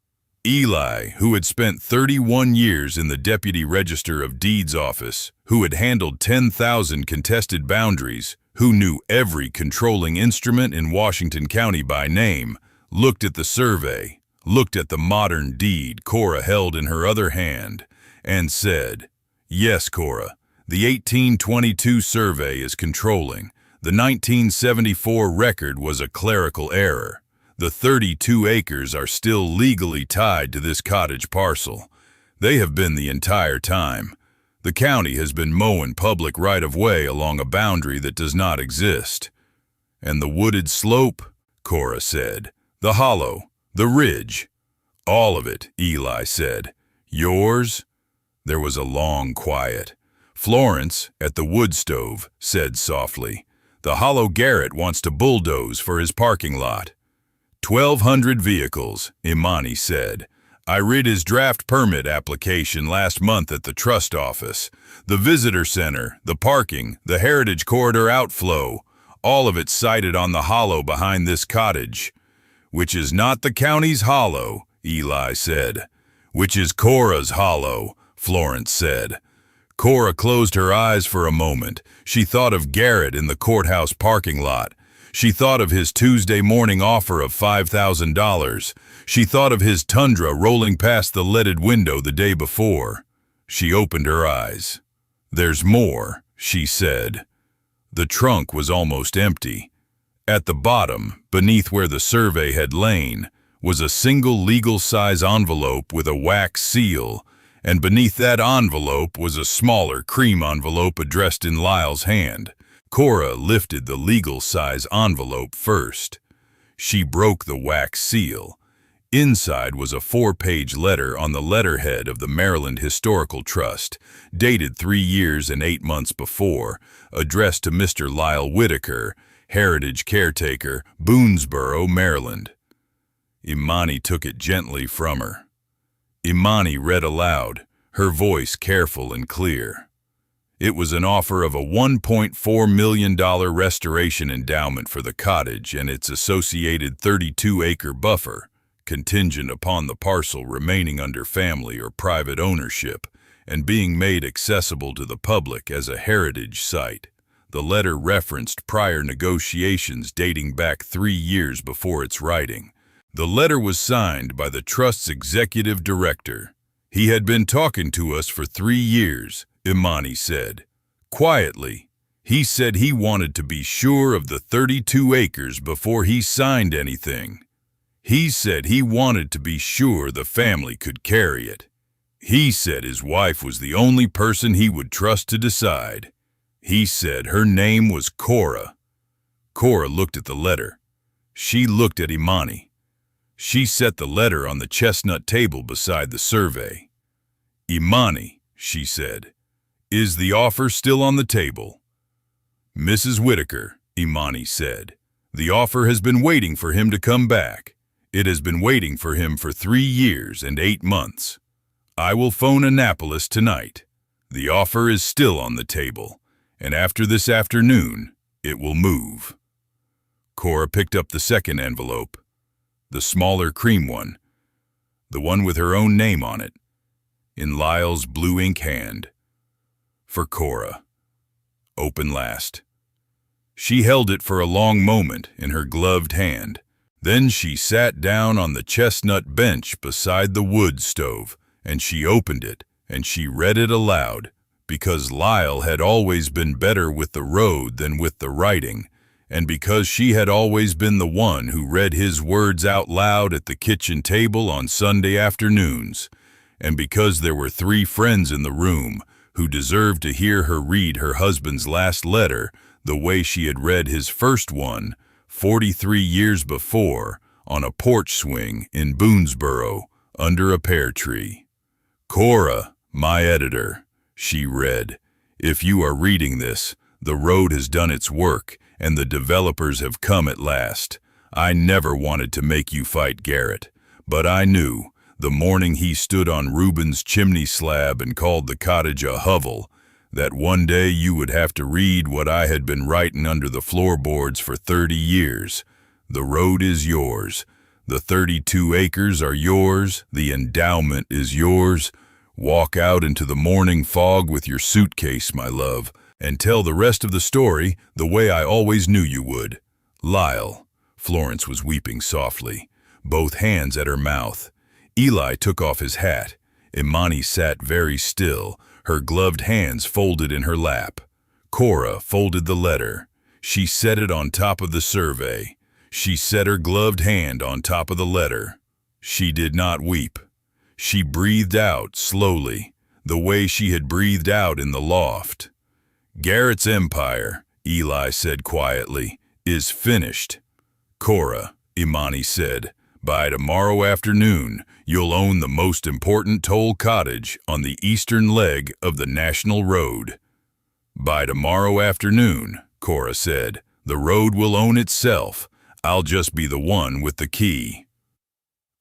Eli, who had spent 31 years in the Deputy Register of Deeds office, who had handled 10,000 contested boundaries, who knew every controlling instrument in Washington County by name, looked at the survey, looked at the modern deed Cora held in her other hand, and said, "Yes, Cora, the 1822 survey is controlling. The 1974 record was a clerical error. The 32 acres are still legally tied to this cottage parcel. They have been the entire time. The county has been mowing public right-of-way along a boundary that does not exist." "And the wooded slope," Cora said. "The hollow, the ridge." "All of it," Eli said. "Yours?" There was a long quiet. Florence, at the wood stove, said softly, "The hollow Garrett wants to bulldoze for his parking lot." 1,200 vehicles, Imani said. "I read his draft permit application last month at the trust office. The visitor center, the parking, the heritage corridor outflow, all of it sited on the hollow behind this cottage." "Which is not the county's hollow," Eli said. "Which is Cora's hollow," Florence said. Cora closed her eyes for a moment. She thought of Garrett in the courthouse parking lot. She thought of his Tuesday morning offer of $5,000. She thought of his Tundra rolling past the leaded window the day before. She opened her eyes. "There's more," she said. The trunk was almost empty. At the bottom, beneath where the survey had lain, was a single legal-size envelope with a wax seal, and beneath that envelope was a smaller cream envelope addressed in Lyle's hand. Cora lifted the legal-size envelope first. She broke the wax seal. Inside was a 4-page letter on the letterhead of the Maryland Historical Trust, dated 3 years and 8 months before, addressed to Mr. Lyle Whitaker, Heritage Caretaker, Boonsboro, Maryland. Imani took it gently from her. Imani read aloud, her voice careful and clear. It was an offer of a $1.4 million restoration endowment for the cottage and its associated 32-acre buffer, contingent upon the parcel remaining under family or private ownership and being made accessible to the public as a heritage site. The letter referenced prior negotiations dating back 3 years before its writing. The letter was signed by the Trust's executive director. "He had been talking to us for 3 years, Imani said. Quietly, he said he wanted to be sure of the 32 acres before he signed anything. He said he wanted to be sure the family could carry it. He said his wife was the only person he would trust to decide. He said her name was Cora." Cora looked at the letter. She looked at Imani. She set the letter on the chestnut table beside the survey. "Imani," she said, "is the offer still on the table?" "Mrs. Whitaker," Imani said, "the offer has been waiting for him to come back. It has been waiting for him for 3 years and 8 months. I will phone Annapolis tonight. The offer is still on the table, and after this afternoon, it will move." Cora picked up the second envelope, the smaller cream one, the one with her own name on it, in Lyle's blue ink hand. For Cora. Open last. She held it for a long moment in her gloved hand. Then she sat down on the chestnut bench beside the wood stove, and she opened it, and she read it aloud, because Lyle had always been better with the road than with the writing, and because she had always been the one who read his words out loud at the kitchen table on Sunday afternoons, and because there were 3 friends in the room who deserved to hear her read her husband's last letter the way she had read his first one 43 years before on a porch swing in Boonsboro under a pear tree. Cora, my editor, she read, if you are reading this, the road has done its work and the developers have come at last. I never wanted to make you fight Garrett, but I knew, the morning he stood on Reuben's chimney slab and called the cottage a hovel, that one day you would have to read what I had been writing under the floorboards for 30 years. The road is yours. The 32 acres are yours. The endowment is yours. Walk out into the morning fog with your suitcase, my love, and tell the rest of the story the way I always knew you would. Lyle. Florence was weeping softly, both hands at her mouth. Eli took off his hat. Imani sat very still, her gloved hands folded in her lap. Cora folded the letter. She set it on top of the survey. She set her gloved hand on top of the letter. She did not weep. She breathed out slowly, the way she had breathed out in the loft. Garrett's empire, Eli said quietly, is finished. Cora, Imani said, by tomorrow afternoon, you'll own the most important toll cottage on the eastern leg of the national road. By tomorrow afternoon, Cora said, the road will own itself. I'll just be the one with the key.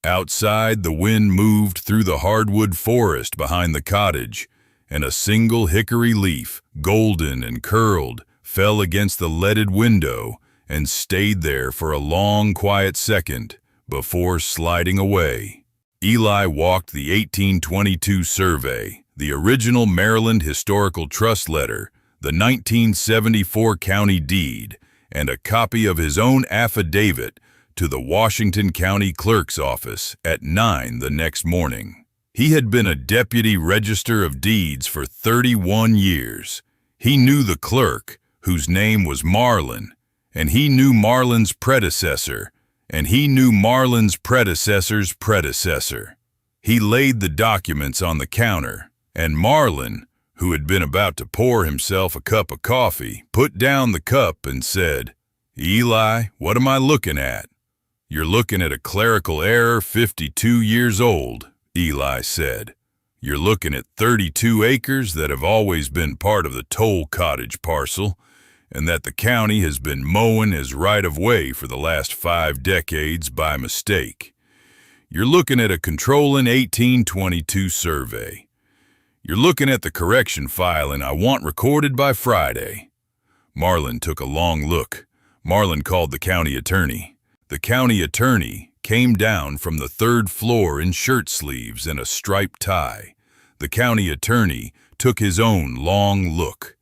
Outside, the wind moved through the hardwood forest behind the cottage, and a single hickory leaf, golden and curled, fell against the leaded window and stayed there for a long, quiet second before sliding away. Eli walked the 1822 survey, the original Maryland Historical Trust letter, the 1974 county deed, and a copy of his own affidavit to the Washington County Clerk's office at 9 the next morning. He had been a deputy register of deeds for 31 years. He knew the clerk, whose name was Marlin, and he knew Marlin's predecessor, and he knew Marlin's predecessor's predecessor. He laid the documents on the counter, and Marlin, who had been about to pour himself a cup of coffee, put down the cup and said, "Eli, what am I looking at?" "You're looking at a clerical error 52 years old," Eli said. "You're looking at 32 acres that have always been part of the toll cottage parcel, and that the county has been mowing as right-of-way for the last 5 decades by mistake. You're looking at a controlling 1822 survey. You're looking at the correction filing I want recorded by Friday." Marlin took a long look. Marlin called the county attorney. The county attorney came down from the 3rd floor in shirt sleeves and a striped tie. The county attorney took his own long look.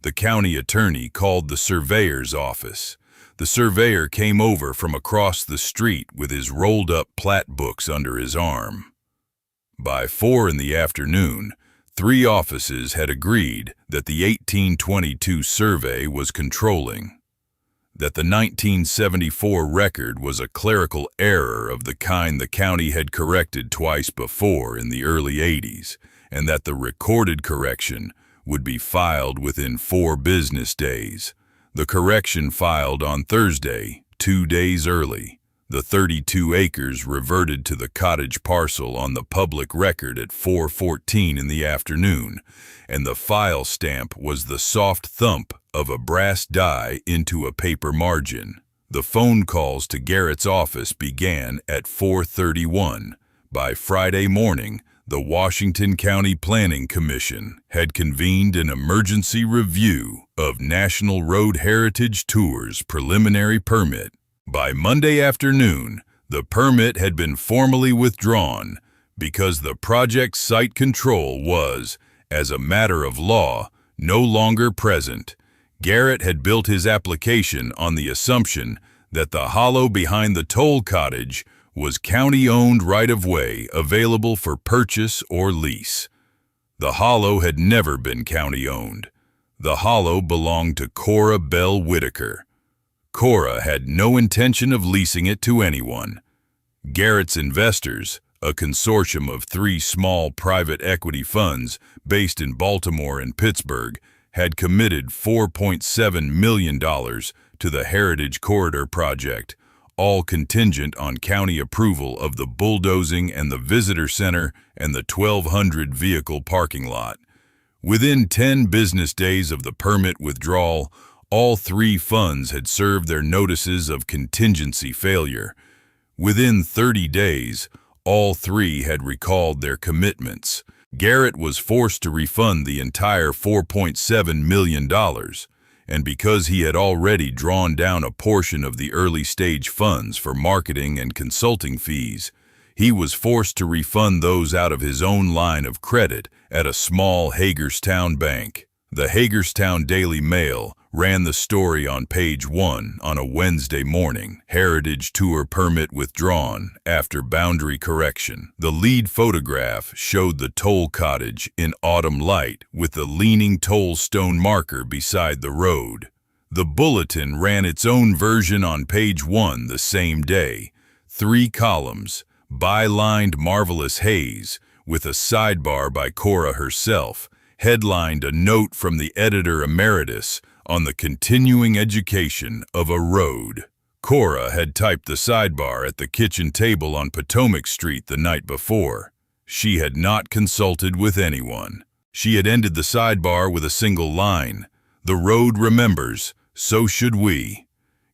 The county attorney called the surveyor's office. The surveyor came over from across the street with his rolled-up plat books under his arm. By 4 in the afternoon, 3 offices had agreed that the 1822 survey was controlling, that the 1974 record was a clerical error of the kind the county had corrected twice before in the early 80s, and that the recorded correction would be filed within 4 business days. The correction filed on Thursday, 2 days early. The 32 acres reverted to the cottage parcel on the public record at 4:14 in the afternoon, and the file stamp was the soft thump of a brass die into a paper margin. The phone calls to Garrett's office began at 4:31. By Friday morning, the Washington County Planning Commission had convened an emergency review of National Road Heritage Tour's preliminary permit By Monday afternoon, the permit had been formally withdrawn because the project's site control was, as a matter of law, no longer present. Garrett had built his application on the assumption that the hollow behind the toll cottage was county-owned right-of-way available for purchase or lease. The hollow had never been county-owned. The hollow belonged to Cora Belle Whitaker. Cora had no intention of leasing it to anyone. Garrett's investors, a consortium of 3 small private equity funds based in Baltimore and Pittsburgh, had committed $4.7 million to the Heritage Corridor project, all contingent on county approval of the bulldozing and the visitor center and the 1,200-vehicle parking lot. Within 10 business days of the permit withdrawal, all 3 funds had served their notices of contingency failure. Within 30 days, all 3 had recalled their commitments. Garrett was forced to refund the entire $4.7 million, and because he had already drawn down a portion of the early-stage funds for marketing and consulting fees, he was forced to refund those out of his own line of credit at a small Hagerstown bank. The Hagerstown Daily Mail ran the story on page 1 on a Wednesday morning. Heritage Tour permit withdrawn after boundary correction. The lead photograph showed the toll cottage in autumn light with the leaning toll stone marker beside the road. The Bulletin ran its own version on page 1 the same day. 3 columns, bylined Marvelous Haze, with a sidebar by Cora herself, headlined a note from the editor emeritus on the continuing education of a road. Cora had typed the sidebar at the kitchen table on Potomac Street the night before. She had not consulted with anyone. She had ended the sidebar with a single line: "The road remembers, so should we."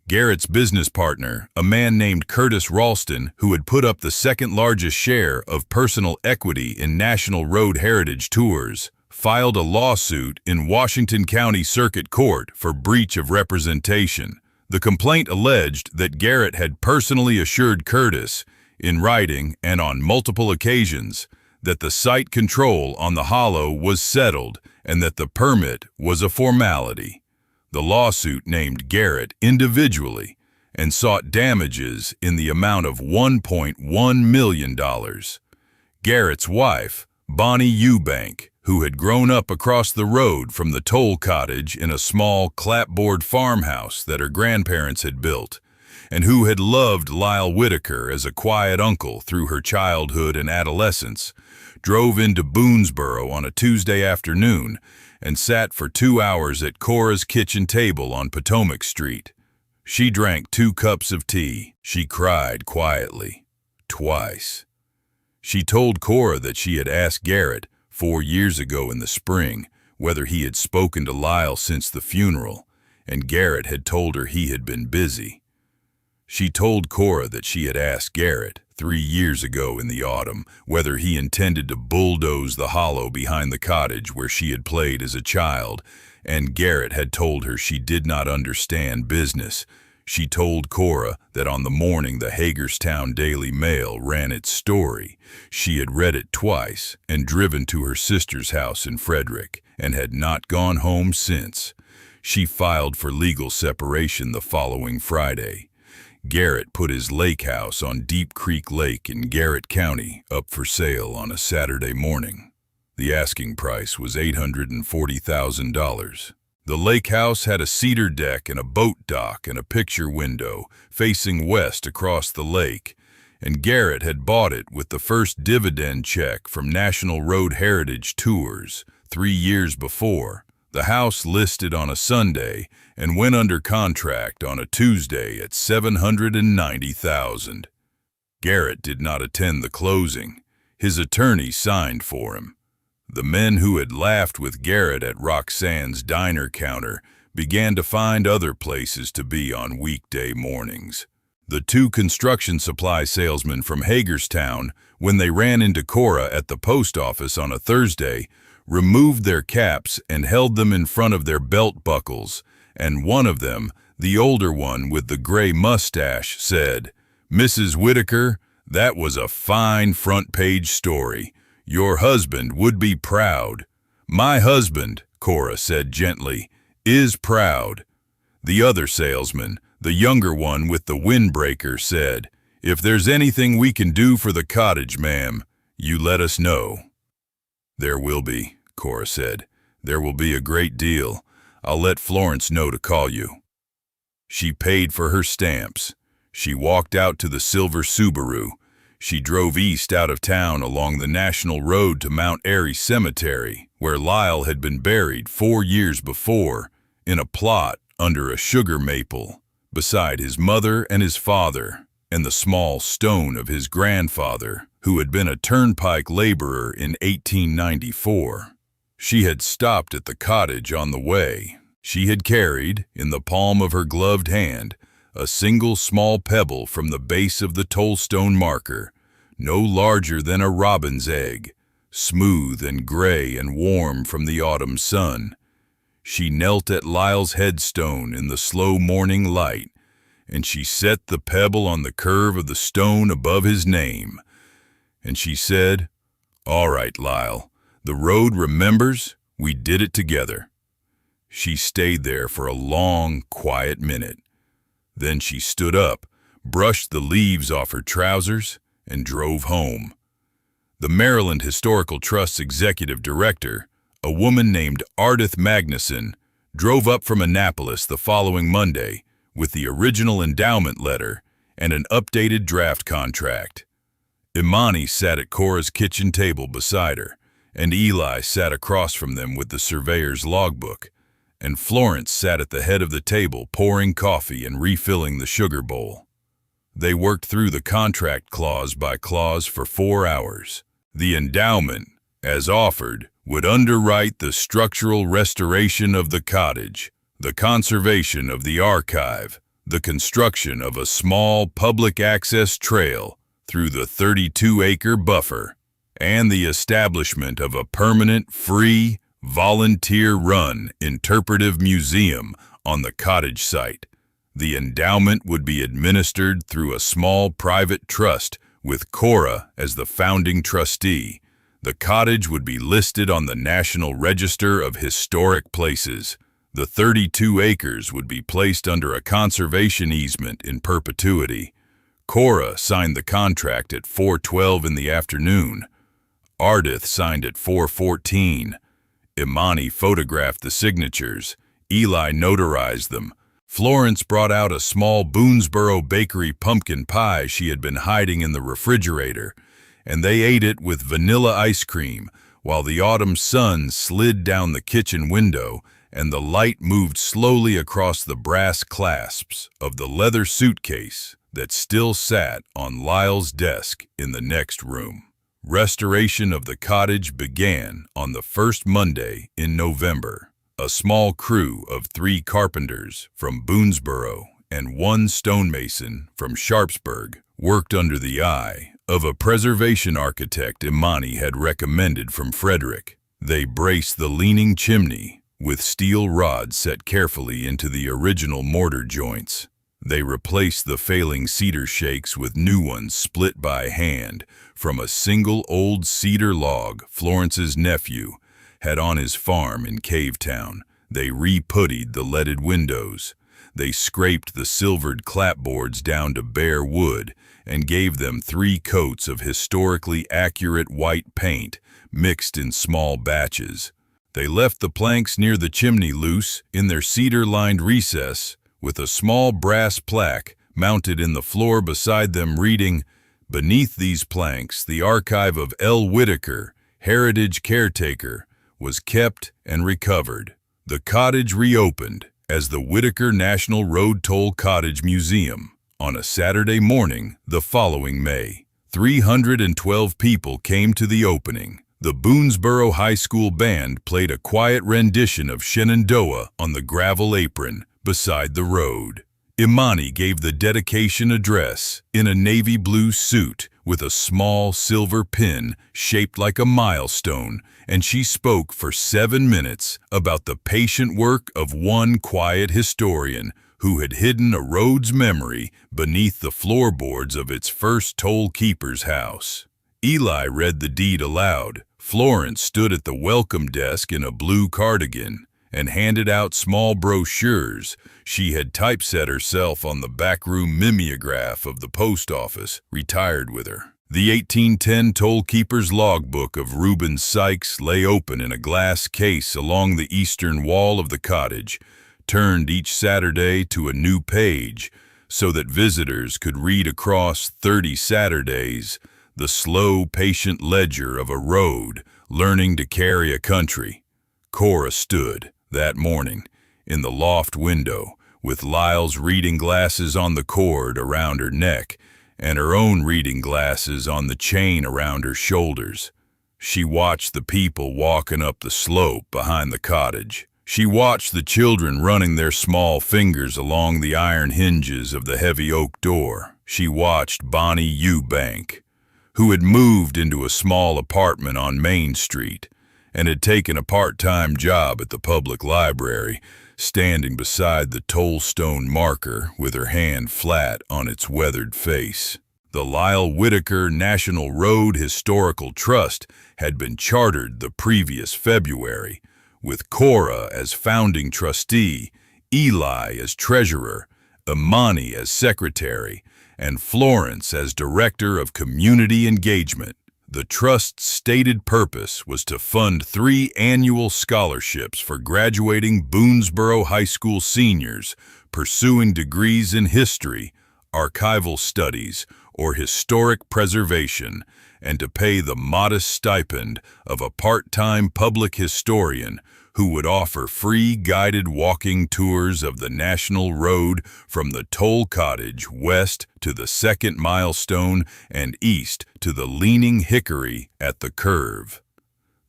Garrett's business partner, a man named Curtis Ralston, who had put up the second-largest share of personal equity in National Road Heritage Tours, filed a lawsuit in Washington County Circuit Court for breach of representation. The complaint alleged that Garrett had personally assured Curtis, in writing and on multiple occasions, that the site control on the hollow was settled and that the permit was a formality. The lawsuit named Garrett individually and sought damages in the amount of $1.1 million. Garrett's wife, Bonnie Eubank, who had grown up across the road from the toll cottage in a small clapboard farmhouse that her grandparents had built, and who had loved Lyle Whitaker as a quiet uncle through her childhood and adolescence, drove into Boonsboro on a Tuesday afternoon and sat for 2 hours at Cora's kitchen table on Potomac Street. She drank 2 cups of tea. She cried quietly, twice. She told Cora that she had asked Garrett 4 years ago in the spring whether he had spoken to Lyle since the funeral, and Garrett had told her he had been busy. She told Cora that she had asked Garrett 3 years ago in the autumn whether he intended to bulldoze the hollow behind the cottage where she had played as a child, and Garrett had told her she did not understand business. She told Cora that on the morning the Hagerstown Daily Mail ran its story, she had read it twice and driven to her sister's house in Frederick and had not gone home since. She filed for legal separation the following Friday. Garrett put his lake house on Deep Creek Lake in Garrett County up for sale on a Saturday morning. The asking price was $840,000. The lake house had a cedar deck and a boat dock and a picture window facing west across the lake, and Garrett had bought it with the first dividend check from National Road Heritage Tours 3 years before. The house listed on a Sunday and went under contract on a Tuesday at $790,000. Garrett did not attend the closing. His attorney signed for him. The men who had laughed with Garrett at Roxanne's diner counter began to find other places to be on weekday mornings. The 2 construction supply salesmen from Hagerstown, when they ran into Cora at the post office on a Thursday, removed their caps and held them in front of their belt buckles, and one of them, The older one with the gray mustache said, "Mrs. Whitaker, that was a fine front-page story. Your husband would be proud." "My husband," Cora said gently, "is proud." The other salesman, the younger one with the windbreaker, said, "If there's anything we can do for the cottage, ma'am, you let us know." "There will be," Cora said. "There will be a great deal. I'll let Florence know to call you." She paid for her stamps. She walked out to the silver Subaru. She drove east out of town along the National Road to Mount Airy Cemetery, where Lyle had been buried 4 years before, in a plot under a sugar maple, beside his mother and his father, and the small stone of his grandfather, who had been a turnpike laborer in 1894. She had stopped at the cottage on the way. She had carried, in the palm of her gloved hand, a single small pebble from the base of the tollstone marker, no larger than a robin's egg, smooth and gray and warm from the autumn sun. She knelt at Lyle's headstone in the slow morning light, and she set the pebble on the curve of the stone above his name. And she said, "All right, Lyle, the road remembers, we did it together." She stayed there for a long, quiet minute. Then she stood up, brushed the leaves off her trousers, and drove home. The Maryland Historical Trust's executive director, a woman named Ardith Magnuson, drove up from Annapolis the following Monday with the original endowment letter and an updated draft contract. Imani sat at Cora's kitchen table beside her, and Eli sat across from them with the surveyor's logbook, and Florence sat at the head of the table pouring coffee and refilling the sugar bowl. They worked through the contract clause by clause for 4 hours. The endowment, as offered, would underwrite the structural restoration of the cottage, the conservation of the archive, the construction of a small public access trail through the 32-acre buffer, and the establishment of a permanent, free, volunteer-run interpretive museum on the cottage site. The endowment would be administered through a small private trust with Cora as the founding trustee. The cottage would be listed on the National Register of Historic Places. The 32 acres would be placed under a conservation easement in perpetuity. Cora signed the contract at 4:12 in the afternoon. Ardith signed at 4:14. Imani photographed the signatures. Eli notarized them. Florence brought out a small Boonsboro bakery pumpkin pie she had been hiding in the refrigerator, and they ate it with vanilla ice cream while the autumn sun slid down the kitchen window and the light moved slowly across the brass clasps of the leather suitcase that still sat on Lyle's desk in the next room. Restoration of the cottage began on the first Monday in November. A small crew of 3 carpenters from Boonsboro and 1 stonemason from Sharpsburg worked under the eye of a preservation architect Imani had recommended from Frederick. They braced the leaning chimney with steel rods set carefully into the original mortar joints. They replaced the failing cedar shakes with new ones split by hand from a single old cedar log Florence's nephew had on his farm in Cavetown. They re-puttied the leaded windows. They scraped the silvered clapboards down to bare wood and gave them 3 coats of historically accurate white paint mixed in small batches. They left the planks near the chimney loose in their cedar-lined recess with a small brass plaque mounted in the floor beside them reading, "Beneath these planks, the archive of L. Whitaker, heritage caretaker, was kept and recovered." The cottage reopened as the Whitaker National Road Toll Cottage Museum on a Saturday morning the following May. 312 people came to the opening. The Boonsboro High School band played a quiet rendition of Shenandoah on the gravel apron beside the road. Imani gave the dedication address in a navy blue suit with a small silver pin shaped like a milestone, and she spoke for 7 minutes about the patient work of one quiet historian who had hidden a road's memory beneath the floorboards of its first toll-keeper's house. Eli read the deed aloud. Florence stood at the welcome desk in a blue cardigan and handed out small brochures she had typeset herself on the backroom mimeograph of the post office, retired with her. The 1810 toll-keeper's logbook of Reuben Sykes lay open in a glass case along the eastern wall of the cottage, turned each Saturday to a new page so that visitors could read across 30 Saturdays the slow, patient ledger of a road learning to carry a country. Cora stood, that morning, in the loft window, with Lyle's reading glasses on the cord around her neck and her own reading glasses on the chain around her shoulders. She watched the people walking up the slope behind the cottage. She watched the children running their small fingers along the iron hinges of the heavy oak door. She watched Bonnie Eubank, who had moved into a small apartment on Main Street and had taken a part-time job at the public library, standing beside the tollstone marker with her hand flat on its weathered face. The Lyle Whitaker National Road Historical Trust had been chartered the previous February, with Cora as founding trustee, Eli as treasurer, Imani as secretary, and Florence as Director of Community Engagement. The Trust's stated purpose was to fund 3 annual scholarships for graduating Boonsboro High School seniors pursuing degrees in history, archival studies, or historic preservation, and to pay the modest stipend of a part-time public historian who would offer free guided walking tours of the National Road from the toll cottage west to the second milestone and east to the Leaning Hickory at the curve.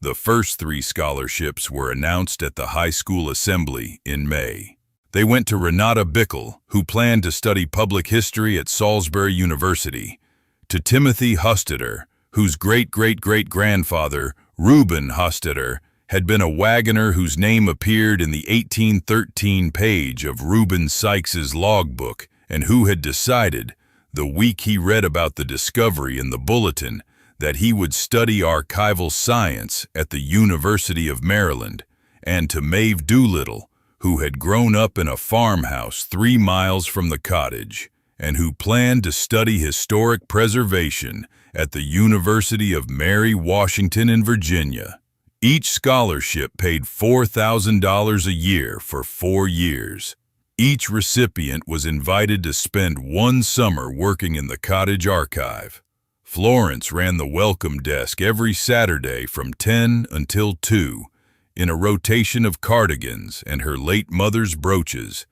The first 3 scholarships were announced at the high school assembly in May. They went to Renata Bickle, who planned to study public history at Salisbury University, to Timothy Hostetter, whose great-great-great-grandfather, Reuben Hostetter, had been a wagoner whose name appeared in the 1813 page of Reuben Sykes's logbook and who had decided, the week he read about the discovery in the Bulletin, that he would study archival science at the University of Maryland, and to Maeve Doolittle, who had grown up in a farmhouse 3 miles from the cottage, and who planned to study historic preservation at the University of Mary Washington in Virginia. Each scholarship paid $4,000 a year for 4 years. Each recipient was invited to spend 1 summer working in the cottage archive. Florence ran the welcome desk every Saturday from 10 until 2, in a rotation of cardigans and her late mother's brooches,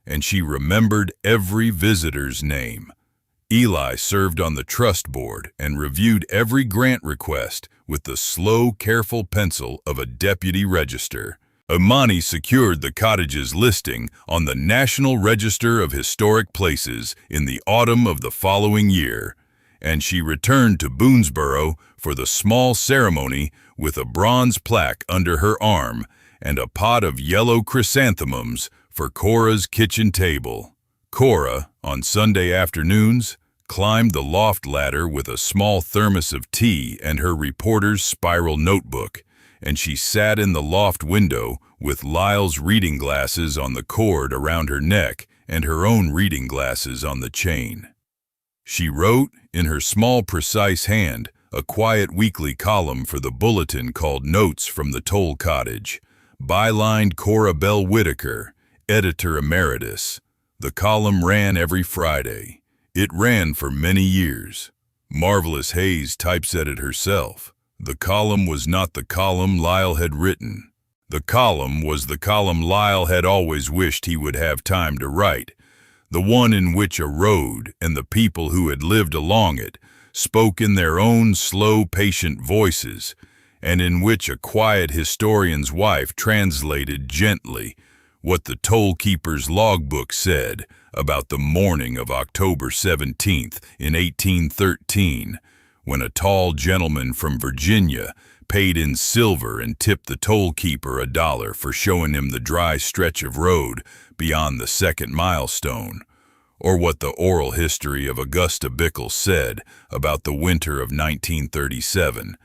and she remembered every visitor's name. Eli served on the trust board and reviewed every grant request with the slow, careful pencil of a deputy register. Imani secured the cottage's listing on the National Register of Historic Places in the autumn of the following year, and she returned to Boonsboro for the small ceremony with a bronze plaque under her arm and a pot of yellow chrysanthemums for Cora's kitchen table. Cora, on Sunday afternoons, climbed the loft ladder with a small thermos of tea and her reporter's spiral notebook, and she sat in the loft window with Lyle's reading glasses on the cord around her neck and her own reading glasses on the chain. She wrote, in her small, precise hand, a quiet weekly column for the Bulletin called Notes from the Toll Cottage, bylined Cora Belle Whitaker, editor emeritus. The column ran every Friday. It ran for many years. Marvelous Hayes typesetted herself. The column was not the column Lyle had written. The column was the column Lyle had always wished he would have time to write, the one in which a road and the people who had lived along it spoke in their own slow, patient voices, and in which a quiet historian's wife translated gently what the toll-keeper's logbook said about the morning of October 17th in 1813, when a tall gentleman from Virginia paid in silver and tipped the toll keeper $1 for showing him the dry stretch of road beyond the second milestone, or what the oral history of Augusta Bickle said about the winter of 1937,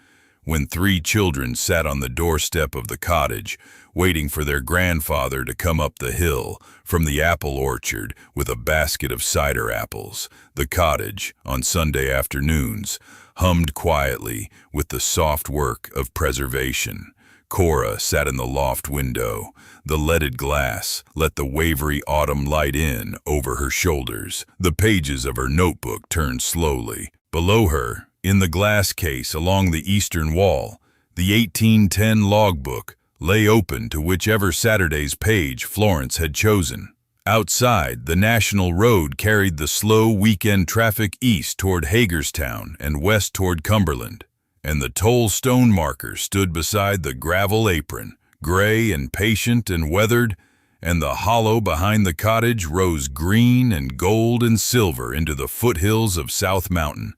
when 3 children sat on the doorstep of the cottage, waiting for their grandfather to come up the hill from the apple orchard with a basket of cider apples. The cottage, on Sunday afternoons, hummed quietly with the soft work of preservation. Cora sat in the loft window. The leaded glass let the wavery autumn light in over her shoulders. The pages of her notebook turned slowly. Below her, in the glass case along the eastern wall, the 1810 logbook lay open to whichever Saturday's page Florence had chosen. Outside, the national road carried the slow weekend traffic east toward Hagerstown and west toward Cumberland, and the toll stone marker stood beside the gravel apron, gray and patient and weathered, and the hollow behind the cottage rose green and gold and silver into the foothills of South Mountain.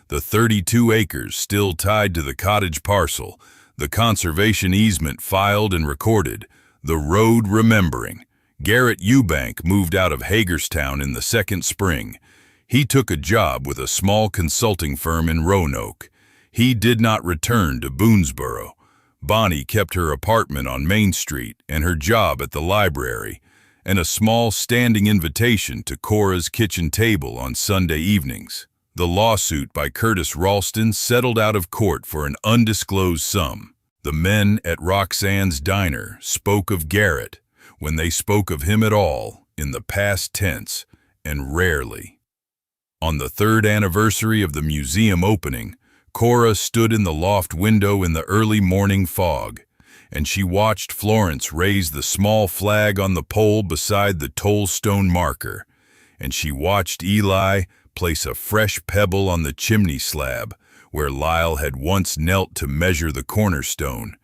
The 32 acres still tied to the cottage parcel, the conservation easement filed and recorded, the road remembering. Garrett Eubank moved out of Hagerstown in the second spring. He took a job with a small consulting firm in Roanoke. He did not return to Boonsboro. Bonnie kept her apartment on Main Street and her job at the library, and a small standing invitation to Cora's kitchen table on Sunday evenings. The lawsuit by Curtis Ralston settled out of court for an undisclosed sum. The men at Roxanne's diner spoke of Garrett, when they spoke of him at all, in the past tense, and rarely. On the 3rd anniversary of the museum opening, Cora stood in the loft window in the early morning fog, and she watched Florence raise the small flag on the pole beside the toll stone marker, and she watched Eli place a fresh pebble on the chimney slab where Lyle had once knelt to measure the cornerstone,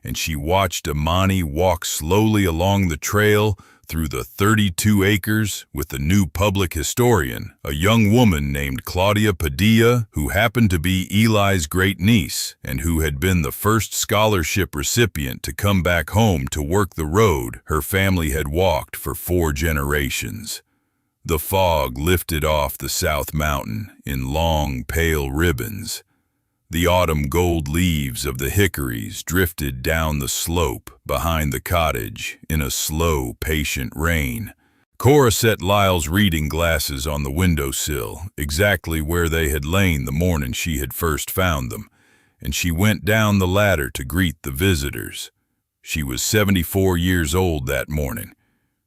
and she watched Imani walk slowly along the trail through the 32 acres with the new public historian, a young woman named Claudia Padilla, who happened to be Eli's great-niece and who had been the first scholarship recipient to come back home to work the road her family had walked for 4 generations. The fog lifted off the South Mountain in long, pale ribbons. The autumn gold leaves of the hickories drifted down the slope behind the cottage in a slow, patient rain. Cora set Lyle's reading glasses on the windowsill, exactly where they had lain the morning she had first found them, and she went down the ladder to greet the visitors. She was 74 years old that morning.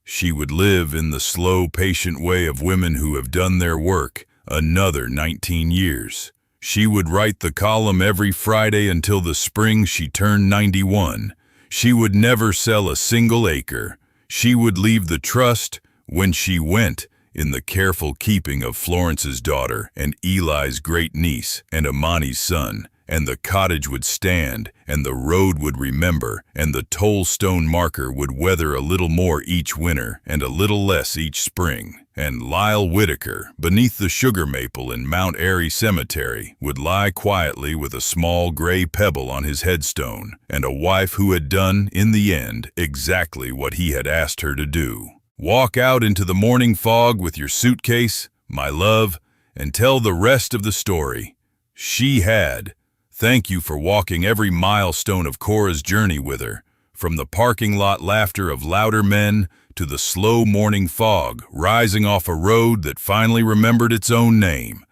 She would live in the slow, patient way of women who have done their work another 19 years. She would write the column every Friday until the spring she turned 91. She would never sell a single acre. She would leave the trust, when she went, in the careful keeping of Florence's daughter and Eli's great-niece and Imani's son, and the cottage would stand, and the road would remember, and the toll stone marker would weather a little more each winter and a little less each spring, and Lyle Whitaker, beneath the sugar maple in Mount Airy Cemetery, would lie quietly with a small gray pebble on his headstone, and a wife who had done, in the end, exactly what he had asked her to do. Walk out into the morning fog with your suitcase, my love, and tell the rest of the story. She had. Thank you for walking every milestone of Cora's journey with her, from the parking lot laughter of louder men to the slow morning fog rising off a road that finally remembered its own name.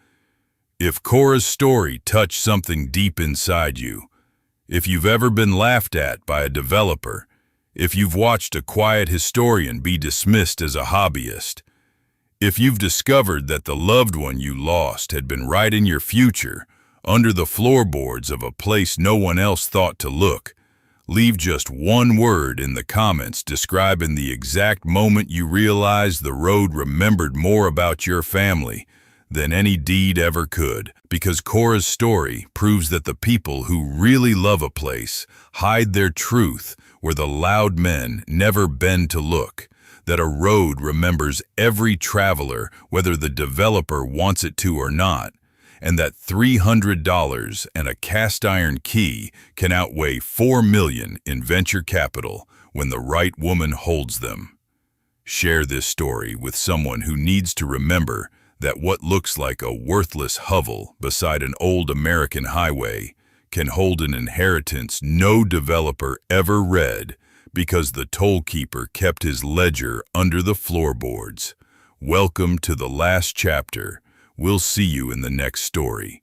If Cora's story touched something deep inside you, if you've ever been laughed at by a developer, if you've watched a quiet historian be dismissed as a hobbyist, if you've discovered that the loved one you lost had been right in your future, under the floorboards of a place no one else thought to look, leave just one word in the comments describing the exact moment you realized the road remembered more about your family than any deed ever could, because Cora's story proves that the people who really love a place hide their truth where the loud men never bend to look, that a road remembers every traveler whether the developer wants it to or not, and that $300 and a cast iron key can outweigh $4 million in venture capital when the right woman holds them. Share this story with someone who needs to remember that what looks like a worthless hovel beside an old American highway can hold an inheritance no developer ever read because the tollkeeper kept his ledger under the floorboards. Welcome to the last chapter. We'll see you in the next story.